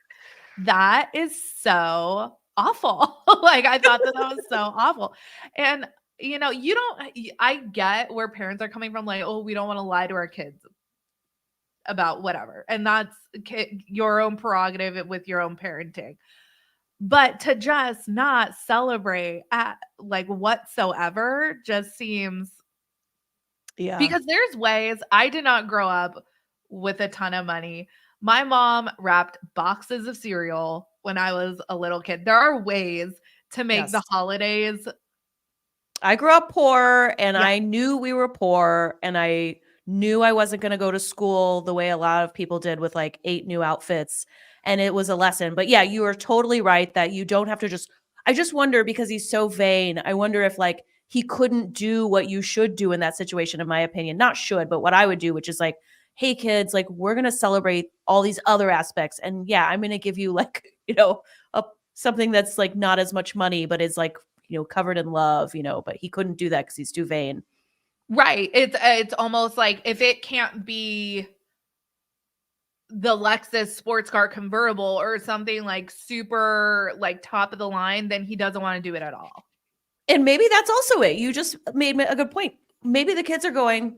that is so awful. Like, I thought that was so awful. And, I get where parents are coming from, like, oh, we don't want to lie to our kids about whatever. And that's your own prerogative with your own parenting. But to just not celebrate at like whatsoever just seems Yeah. because there's ways. I did not grow up with a ton of money. My mom wrapped boxes of cereal when I was a little kid. There are ways to make the Yes. holidays. I grew up poor and Yeah. I knew we were poor and I knew I wasn't going to go to school the way a lot of people did with like 8 new outfits. And it was a lesson. But yeah, you are totally right that you don't have to I just wonder because he's so vain. I wonder if like he couldn't do what you should do in that situation, in my opinion. Not should, but what I would do, which is like, hey kids, like we're going to celebrate all these other aspects. And yeah, I'm going to give you like, a something that's like not as much money, but is like covered in love, but he couldn't do that because he's too vain. Right. It's almost like if it can't be the Lexus sports car convertible or something like super like top of the line, then he doesn't want to do it at all. And maybe that's also it. You just made a good point. Maybe the kids are going,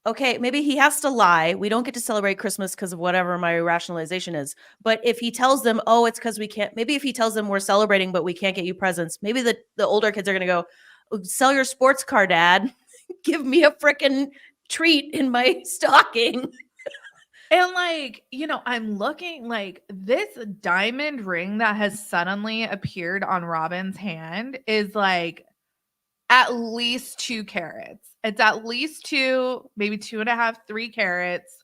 okay, maybe he has to lie. We don't get to celebrate Christmas because of whatever my rationalization is. But if he tells them, oh, it's because we can't, maybe if he tells them we're celebrating, but we can't get you presents, maybe the older kids are going to go, sell your sports car, Dad. Give me a freaking treat in my stocking. And like, I'm looking like this diamond ring that has suddenly appeared on Robin's hand is like at least 2 carats. It's at least 2, maybe 2.5, 3 carats.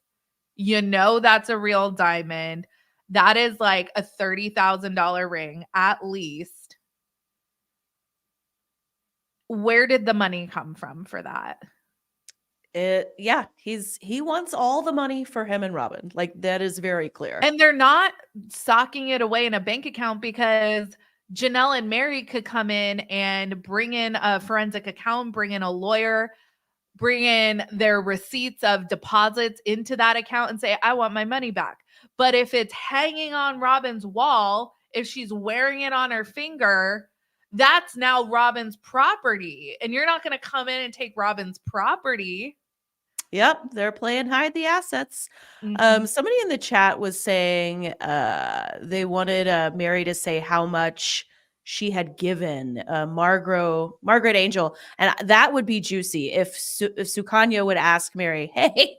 That's a real diamond. That is like a $30,000 ring at least. Where did the money come from for that? He wants all the money for him and Robin. Like that is very clear. And they're not socking it away in a bank account because Janelle and Mary could come in and bring in a forensic account, bring in a lawyer, bring in their receipts of deposits into that account and say, I want my money back. But if it's hanging on Robin's wall, if she's wearing it on her finger, that's now Robin's property. And you're not going to come in and take Robin's property. Yep, they're playing hide the assets. Mhm. Somebody in the chat was saying they wanted Mary to say how much she had given Margaret Angel, and that would be juicy if Sukanya would ask Mary, "Hey,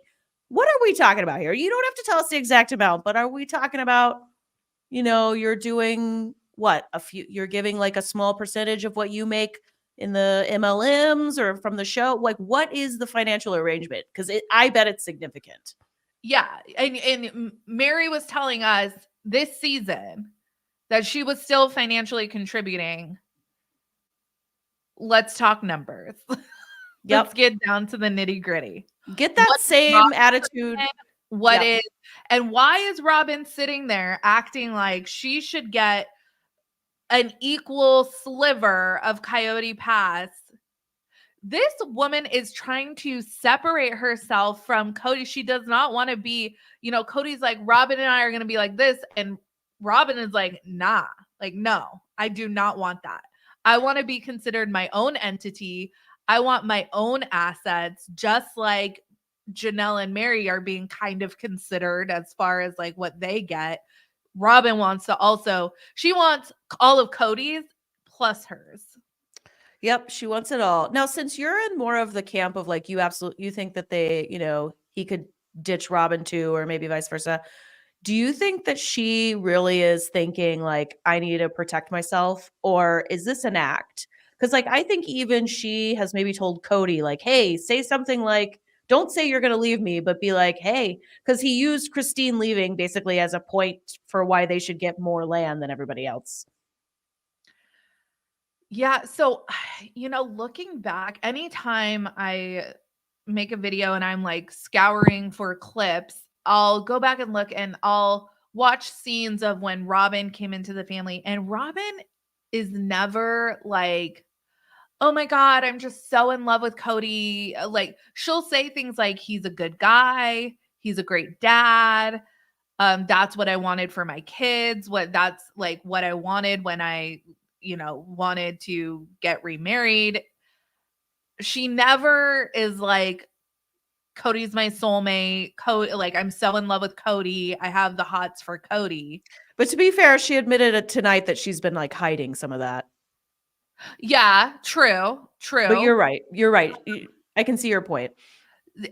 what are we talking about here? You don't have to tell us the exact amount, but are we talking about, you're doing what? You're giving like a small percentage of what you make in the MLMs or from the show? Like, what is the financial arrangement? Because I bet it's significant. Yeah. And Mary was telling us this season that she was still financially contributing. Let's talk numbers. Yep. Let's get down to the nitty gritty. Get that same attitude. And why is Robin sitting there acting like she should get an equal sliver of Coyote Pass? This woman is trying to separate herself from Kody. She does not want to be, Kody's like, Robin and I are going to be like this. And Robin is like, nah, like, no, I do not want that. I want to be considered my own entity. I want my own assets, just like Janelle and Mary are being kind of considered as far as like what they get. Robin wants to she wants all of Kody's plus hers. Yep, she wants it all. Now, since you're in more of the camp of like you think that they, he could ditch Robin too, or maybe vice versa. Do you think that she really is thinking like I need to protect myself, or is this an act? Because like I think even she has maybe told Kody like, hey, say something like, don't say you're going to leave me, but be like, hey, because he used Christine leaving basically as a point for why they should get more land than everybody else. Yeah. So, looking back, anytime I make a video and I'm like scouring for clips, I'll go back and look and I'll watch scenes of when Robin came into the family. And Robin is never like, oh my God, I'm just so in love with Kody. Like, she'll say things like, he's a good guy, he's a great dad. That's what I wanted for my kids. That's like what I wanted when I wanted to get remarried. She never is like, Kody's my soulmate. Like, I'm so in love with Kody. I have the hots for Kody. But to be fair, she admitted it tonight that she's been like hiding some of that. Yeah, true. But you're right. You're right. I can see your point.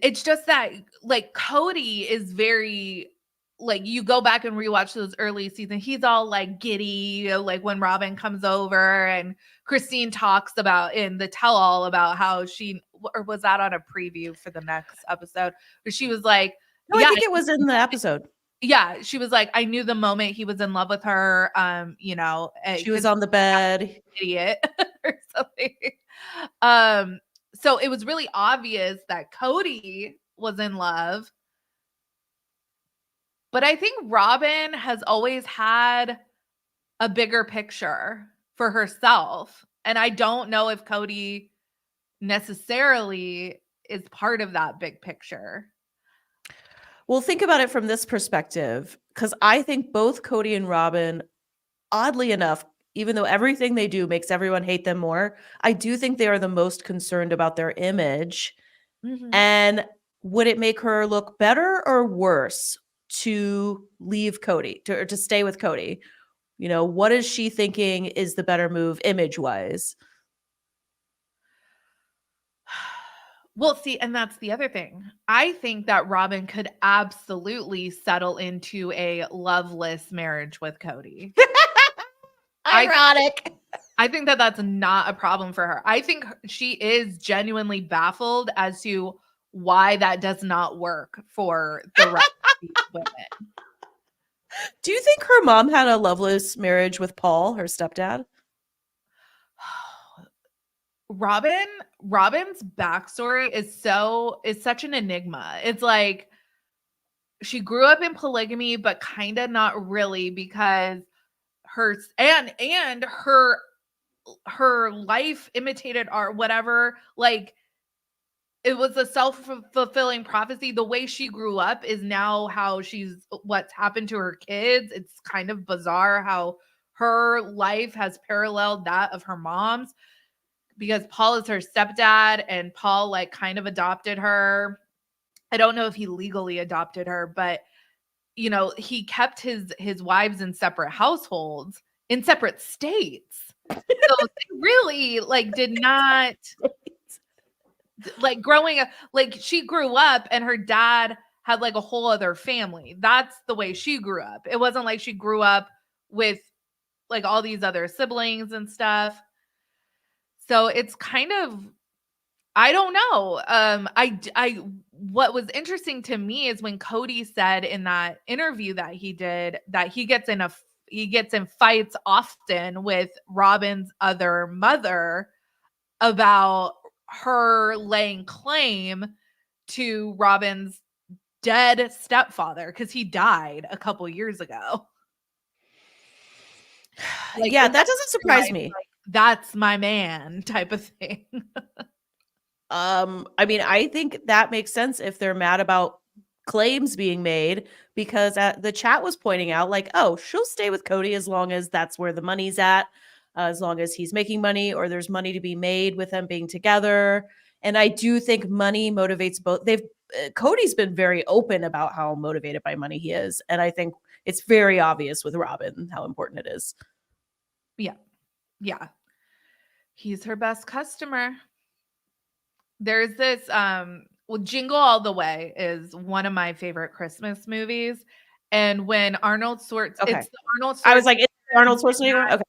It's just that, like, Kody is very, like, you go back and rewatch those early seasons, he's all like giddy, like when Robin comes over and Christine talks about in the tell-all about how she, or was that on a preview for the next episode, where she was like, No, I think it was in the episode. Yeah, she was like, I knew the moment he was in love with her, you know, she was on the bed, idiot or something. So it was really obvious that Kody was in love. But I think Robin has always had a bigger picture for herself. And I don't know if Kody necessarily is part of that big picture. Well, think about it from this perspective, because I think both Kody and Robin, oddly enough, even though everything they do makes everyone hate them more, I do think they are the most concerned about their image. Mm-hmm. And would it make her look better or worse to leave Kody, or to stay with Kody? You know, what is she thinking is the better move image-wise? Well, see, and that's the other thing. I think that Robin could absolutely settle into a loveless marriage with Kody. Ironic. I think that that's not a problem for her. I think she is genuinely baffled as to why that does not work for the rest of these women. Do you think her mom had a loveless marriage with Paul, her stepdad? Robin's backstory is such an enigma. It's like she grew up in polygamy, but kind of not really, because her life imitated art, whatever. Like, it was a self-fulfilling prophecy. The way she grew up is now how what's happened to her kids. It's kind of bizarre how her life has paralleled that of her mom's, because Paul is her stepdad and Paul like kind of adopted her. I don't know if he legally adopted her, but you know, he kept his wives in separate households in separate states. So they really like did not like growing up. Like, she grew up and her dad had like a whole other family. That's the way she grew up. It wasn't like she grew up with like all these other siblings and stuff. So it's kind of, I don't know. What was interesting to me is when Kody said in that interview that he did that he gets in fights often with Robin's other mother about her laying claim to Robin's dead stepfather, because he died a couple years ago. Like, yeah, that doesn't surprise me. Like, that's my man type of thing. I mean, I think that makes sense if they're mad about claims being made, because the chat was pointing out like, oh, she'll stay with Kody as long as that's where the money's at, as long as he's making money or there's money to be made with them being together. And I do think money motivates both. Cody's been very open about how motivated by money he is, and I think it's very obvious with Robin how important it is. Yeah. He's her best customer. There's this Jingle All the Way is one of my favorite Christmas movies. And when Arnold Schwarzenegger, Okay. it's the Arnold Schwarzenegger. I was like, it's Arnold Schwarzenegger? Okay.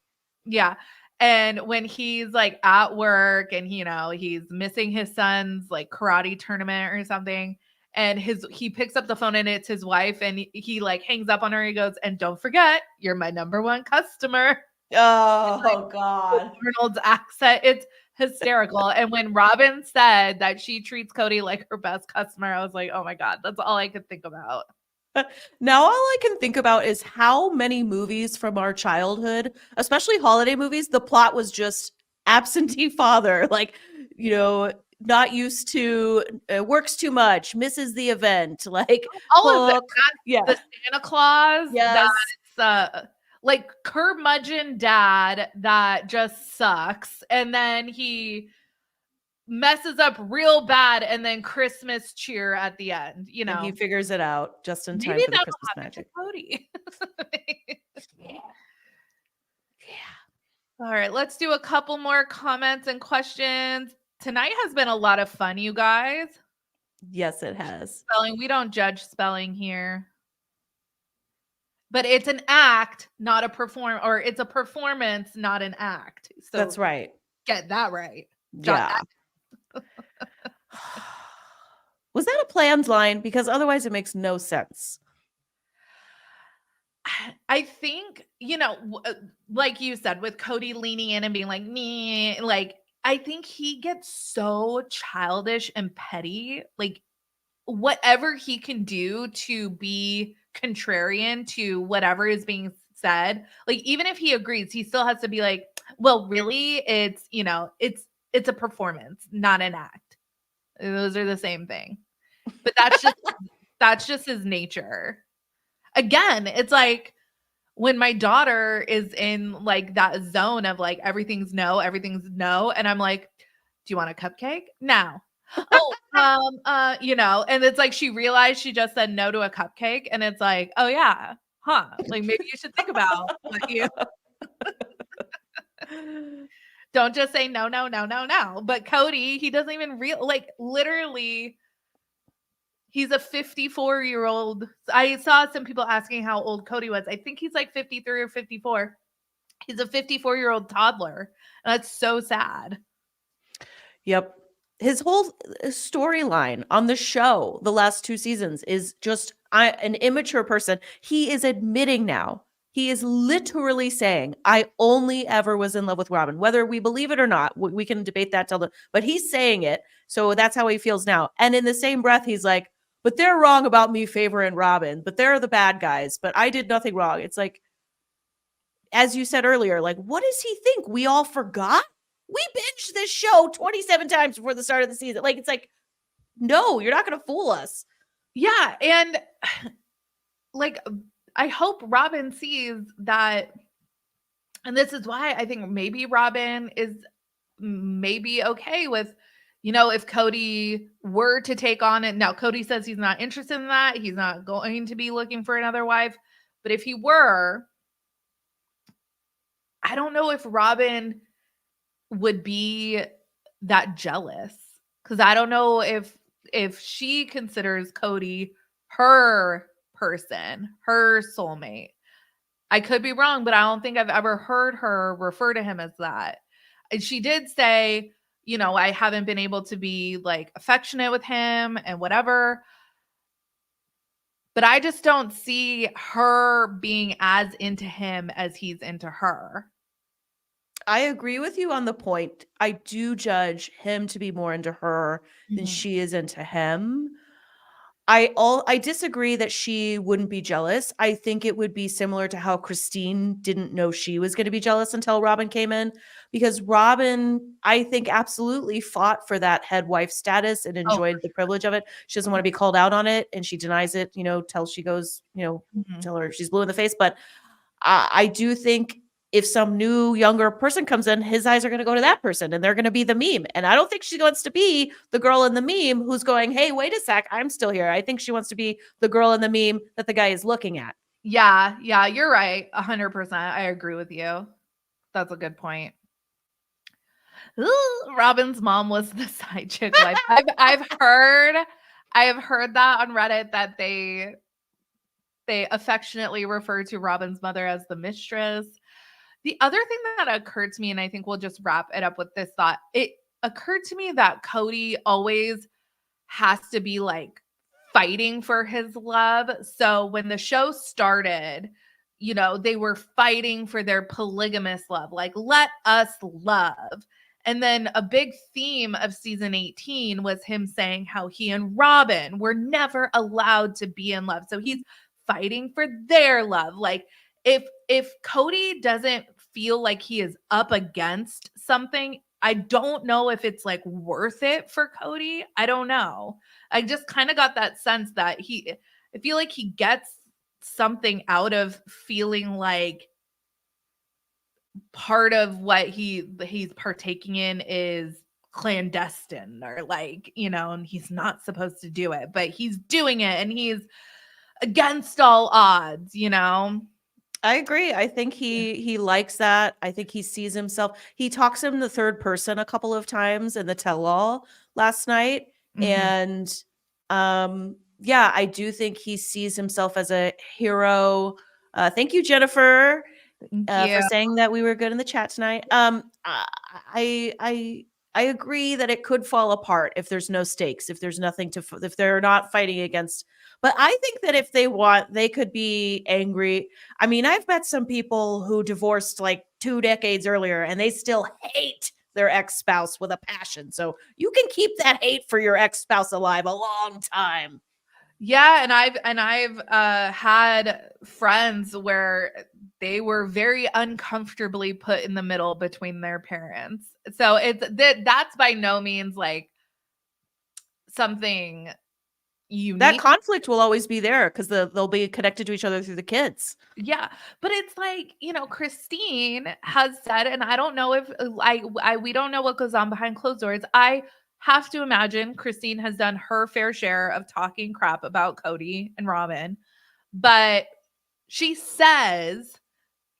Yeah. And when he's like at work and you know, he's missing his son's like karate tournament or something, and he picks up the phone and it's his wife, and he like hangs up on her. He goes, and don't forget, you're my number one customer. Oh, like, God. Arnold's accent, it's hysterical. And when Robin said that she treats Kody like her best customer, I was like, oh my God, that's all I could think about. Now all I can think about is how many movies from our childhood, especially holiday movies, the plot was just absentee father, like, you know, not used to, works too much, misses the event, like all of that. Yeah, the Santa Claus. Yes. That's like curmudgeon dad that just sucks, and then he messes up real bad and then Christmas cheer at the end, you And know. he figures it out just in time Maybe for the that'll Christmas happen magic. to Kody. Yeah. All right, let's do a couple more comments and questions. Tonight has been a lot of fun, you guys. Yes, it has. Spelling, we don't judge spelling here. But it's an act, not a or it's a performance, not an act. So That's right. get that right. Jot Yeah. Was that a planned line? Because otherwise it makes no sense. I think, like you said, with Kody leaning in and being like, me, like, I think he gets so childish and petty. Like, whatever he can do to be contrarian to whatever is being said, like, even if he agrees, he still has to be like, well, really, it's, it's a performance, not an act. Those are the same thing. But that's just his nature. Again, it's like when my daughter is in like that zone of like everything's no, and I'm like, do you want a cupcake? No. Oh, and it's like she realized she just said no to a cupcake, and it's like, oh yeah, huh? Like maybe you should think about what you don't just say no, no, no, no, no. But Kody, he doesn't even literally. He's a 54-year-old. I saw some people asking how old Kody was. I think he's like 53 or 54. He's a 54-year-old toddler. And that's so sad. Yep. His whole storyline on the show, the last 2 seasons, is just an immature person. He is admitting now. He is literally saying, I only ever was in love with Robin. Whether we believe it or not, we can debate that but he's saying it. So that's how he feels now. And in the same breath, he's like, but they're wrong about me favoring Robin, but they're the bad guys, but I did nothing wrong. It's like, as you said earlier, like, what does he think? We all forgot? We binged this show 27 times before the start of the season. Like, it's like, no, you're not going to fool us. Yeah. And like, I hope Robin sees that. And this is why I think maybe Robin is maybe okay with, if Kody were to take on it. Now, Kody says he's not interested in that. He's not going to be looking for another wife. But if he were, I don't know if Robin would be that jealous, because I don't know if she considers Kody her person, her soulmate. I could be wrong, but I don't think I've ever heard her refer to him as that. And she did say, I haven't been able to be like affectionate with him and whatever. But I just don't see her being as into him as he's into her. I agree with you on the point. I do judge him to be more into her than she is into him. I disagree that she wouldn't be jealous. I think it would be similar to how Christine didn't know she was going to be jealous until Robin came in, because Robin, I think, absolutely fought for that head wife status and enjoyed the privilege of it. She doesn't want to be called out on it, and she denies it, till she goes, tell her she's blue in the face. But I do think if some new younger person comes in, his eyes are going to go to that person and they're going to be the meme. And I don't think she wants to be the girl in the meme who's going, hey, wait a sec, I'm still here. I think she wants to be the girl in the meme that the guy is looking at. Yeah, you're right. 100%. I agree with you. That's a good point. Ooh, Robin's mom was the side chick wife. I've heard that on Reddit, that they affectionately refer to Robin's mother as the mistress. The other thing that occurred to me, and I think we'll just wrap it up with this thought, it occurred to me that Kody always has to be like fighting for his love. So when the show started, they were fighting for their polygamous love, like, let us love. And then a big theme of season 18 was him saying how he and Robin were never allowed to be in love. So he's fighting for their love. Like, if Kody doesn't feel like he is up against something, I don't know if it's like worth it for Kody. I don't know. I just kind of got that sense that I feel like he gets something out of feeling like part of what he's partaking in is clandestine or like, and he's not supposed to do it, but he's doing it and he's against all odds, I agree. I think he likes that. I think he sees himself. He talks in the third person a couple of times in the tell-all last night. And yeah, I do think he sees himself as a hero. Thank you, Jennifer, for saying that we were good in the chat tonight. I agree that it could fall apart if there's no stakes, if there's nothing if they're not fighting against. But I think that if they want, they could be angry. I mean, I've met some people who divorced like 2 decades earlier and they still hate their ex-spouse with a passion. So you can keep that hate for your ex-spouse alive a long time. Yeah, and I've had friends where they were very uncomfortably put in the middle between their parents. So that's by no means like something unique. That conflict will always be there because they'll be connected to each other through the kids. Yeah, but it's like, Christine has said, and I don't know if we don't know what goes on behind closed doors. I have to imagine Christine has done her fair share of talking crap about Kody and Robin, but she says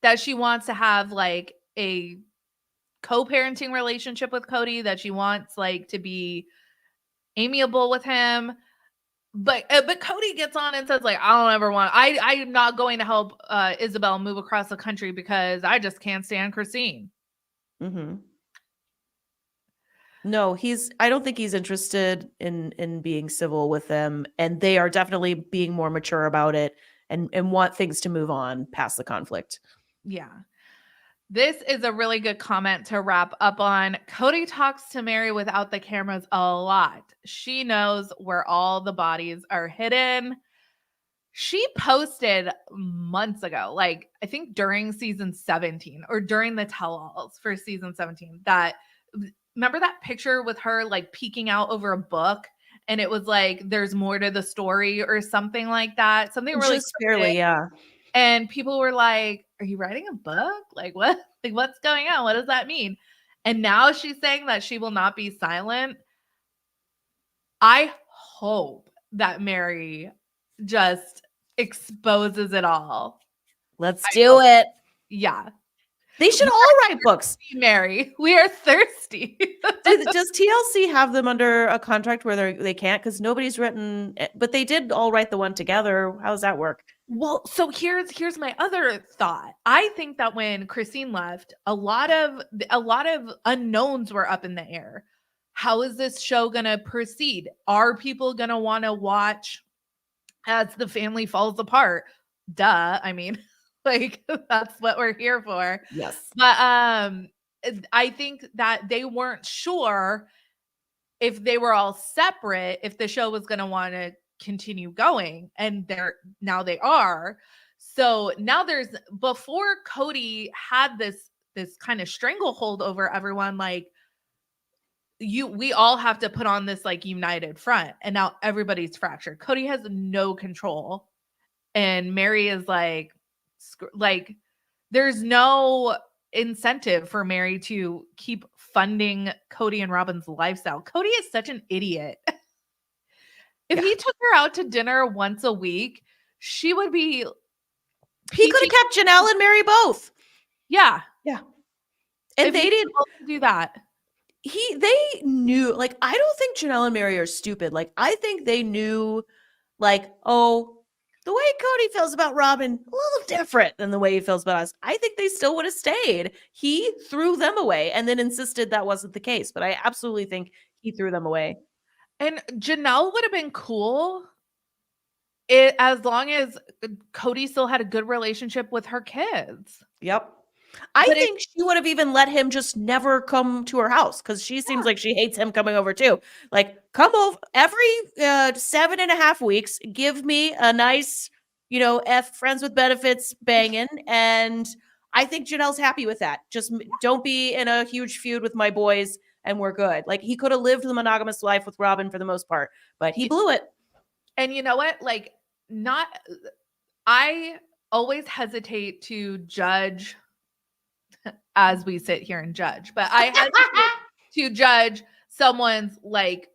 that she wants to have like a co-parenting relationship with Kody, that she wants like to be amiable with him. But Kody gets on and says like, I don't ever want, I'm not going to help Isabel move across the country because I just can't stand Christine. No, I don't think he's interested in being civil with them, and they are definitely being more mature about it and want things to move on past the conflict. Yeah. This is a really good comment to wrap up on. Kody talks to Mary without the cameras a lot. She knows where all the bodies are hidden. She posted months ago, like I think during season 17 or during the tell-alls for season 17, that remember that picture with her like peeking out over a book and it was like there's more to the story or something like that. Something really just barely, yeah. And people were like, are you writing a book? Like what? Like what's going on? What does that mean? And now she's saying that she will not be silent. I hope that Mary just exposes it all. Let's do it. Yeah. They should all write books. Mary, we are thirsty. Does TLC have them under a contract where they can't? Because nobody's written, but they did all write the one together. How does that work? Well, so here's my other thought. I think that when Christine left, a lot of unknowns were up in the air. How is this show going to proceed? Are people going to want to watch as the family falls apart? Duh. I mean, like that's what we're here for. Yes. But I think that they weren't sure if they were all separate, if the show was going to want to continue going, and now they are. So now before Kody had this kind of stranglehold over everyone, like we all have to put on this like united front, and now everybody's fractured. Kody has no control, and Mary is like there's no incentive for Mary to keep funding Kody and Robin's lifestyle. Kody is such an idiot. If he took her out to dinner once a week, she would be. He could have kept Janelle and Mary both. Yeah. Yeah. And they didn't do that. They knew, like, I don't think Janelle and Mary are stupid. Like, I think they knew, like, oh, the way Kody feels about Robin, a little different than the way he feels about us. I think they still would have stayed. He threw them away and then insisted that wasn't the case. But I absolutely think he threw them away. And Janelle would have been cool as long as Kody still had a good relationship with her kids. Yep. I think she would have even let him just never come to her house because she seems like she hates him coming over too. Like, come over every 7.5 weeks, give me a nice, friends with benefits banging. And I think Janelle's happy with that. Just don't be in a huge feud with my boys and we're good. Like, he could have lived the monogamous life with Robin for the most part, but he blew it. And you know what? Like, I always hesitate to judge as we sit here and judge, but I hesitate to judge someone's like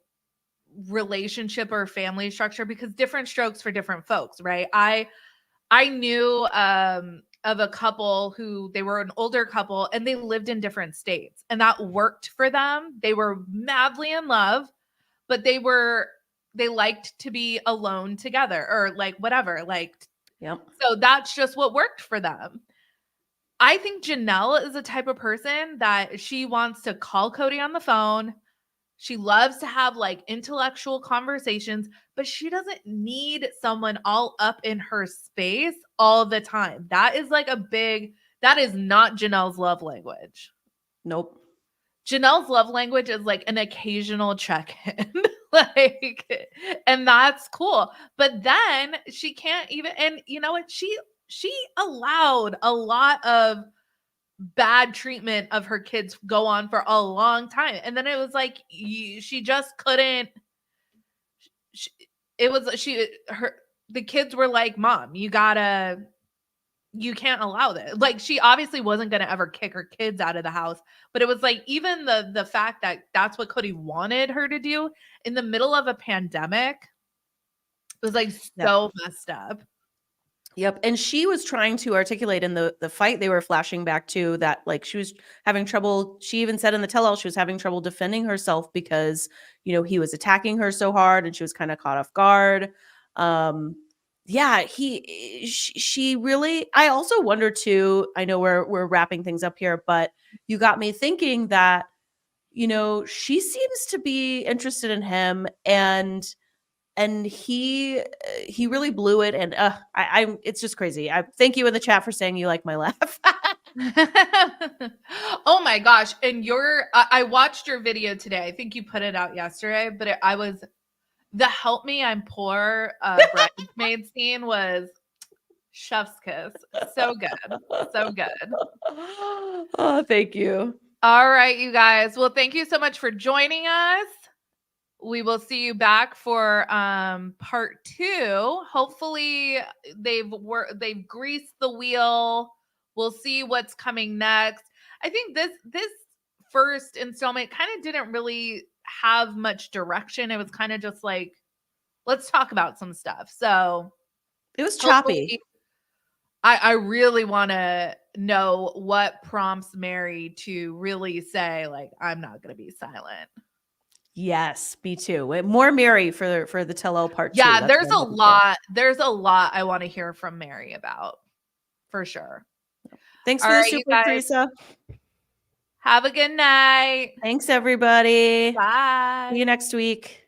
relationship or family structure, because different strokes for different folks, right? I knew of a couple who, they were an older couple and they lived in different states, and that worked for them. They were madly in love, but they liked to be alone together, or like whatever, like, Yep. so that's just what worked for them. I think Janelle is the type of person that she wants to call Kody on the phone. She loves to have like intellectual conversations, but she doesn't need someone all up in her space all the time. That is like that is not Janelle's love language. Nope. Janelle's love language is like an occasional check-in. Like, and that's cool. But then she can't even, and you know what? She allowed a lot of bad treatment of her kids go on for a long time. And then it was like she just couldn't, the kids were like, "Mom, you can't allow this." Like, she obviously wasn't going to ever kick her kids out of the house, but it was like, even the fact that that's what Kody wanted her to do in the middle of a pandemic, it was like so messed up. Yep. And she was trying to articulate in the fight they were flashing back to, that like she was having trouble. She even said in the tell-all she was having trouble defending herself because, you know, he was attacking her so hard and she was kind of caught off guard. Yeah, she really, I also wonder too, I know we're wrapping things up here, but you got me thinking that, you know, she seems to be interested in him, and he really blew it, and I'm it's just crazy. I thank you in the chat for saying you like my laugh. Oh my gosh. And I watched your video today. I think you put it out yesterday, but I was, the "help me, I'm poor" bridesmaid scene was chef's kiss. So good. So good. Oh, thank you. All right, you guys. Well, thank you so much for joining us. We will see you back for part 2. Hopefully they've greased the wheel. We'll see what's coming next. I think this first installment kind of didn't really have much direction. It was kind of just like, let's talk about some stuff. So it was choppy. I really want to know what prompts Mary to really say, like, I'm not going to be silent. Yes, me too. More Mary for the tell-all part 2. Yeah, there's a lot. There's a lot I want to hear from Mary about, for sure. Thanks for the super, Teresa. Have a good night. Thanks, everybody. Bye. See you next week.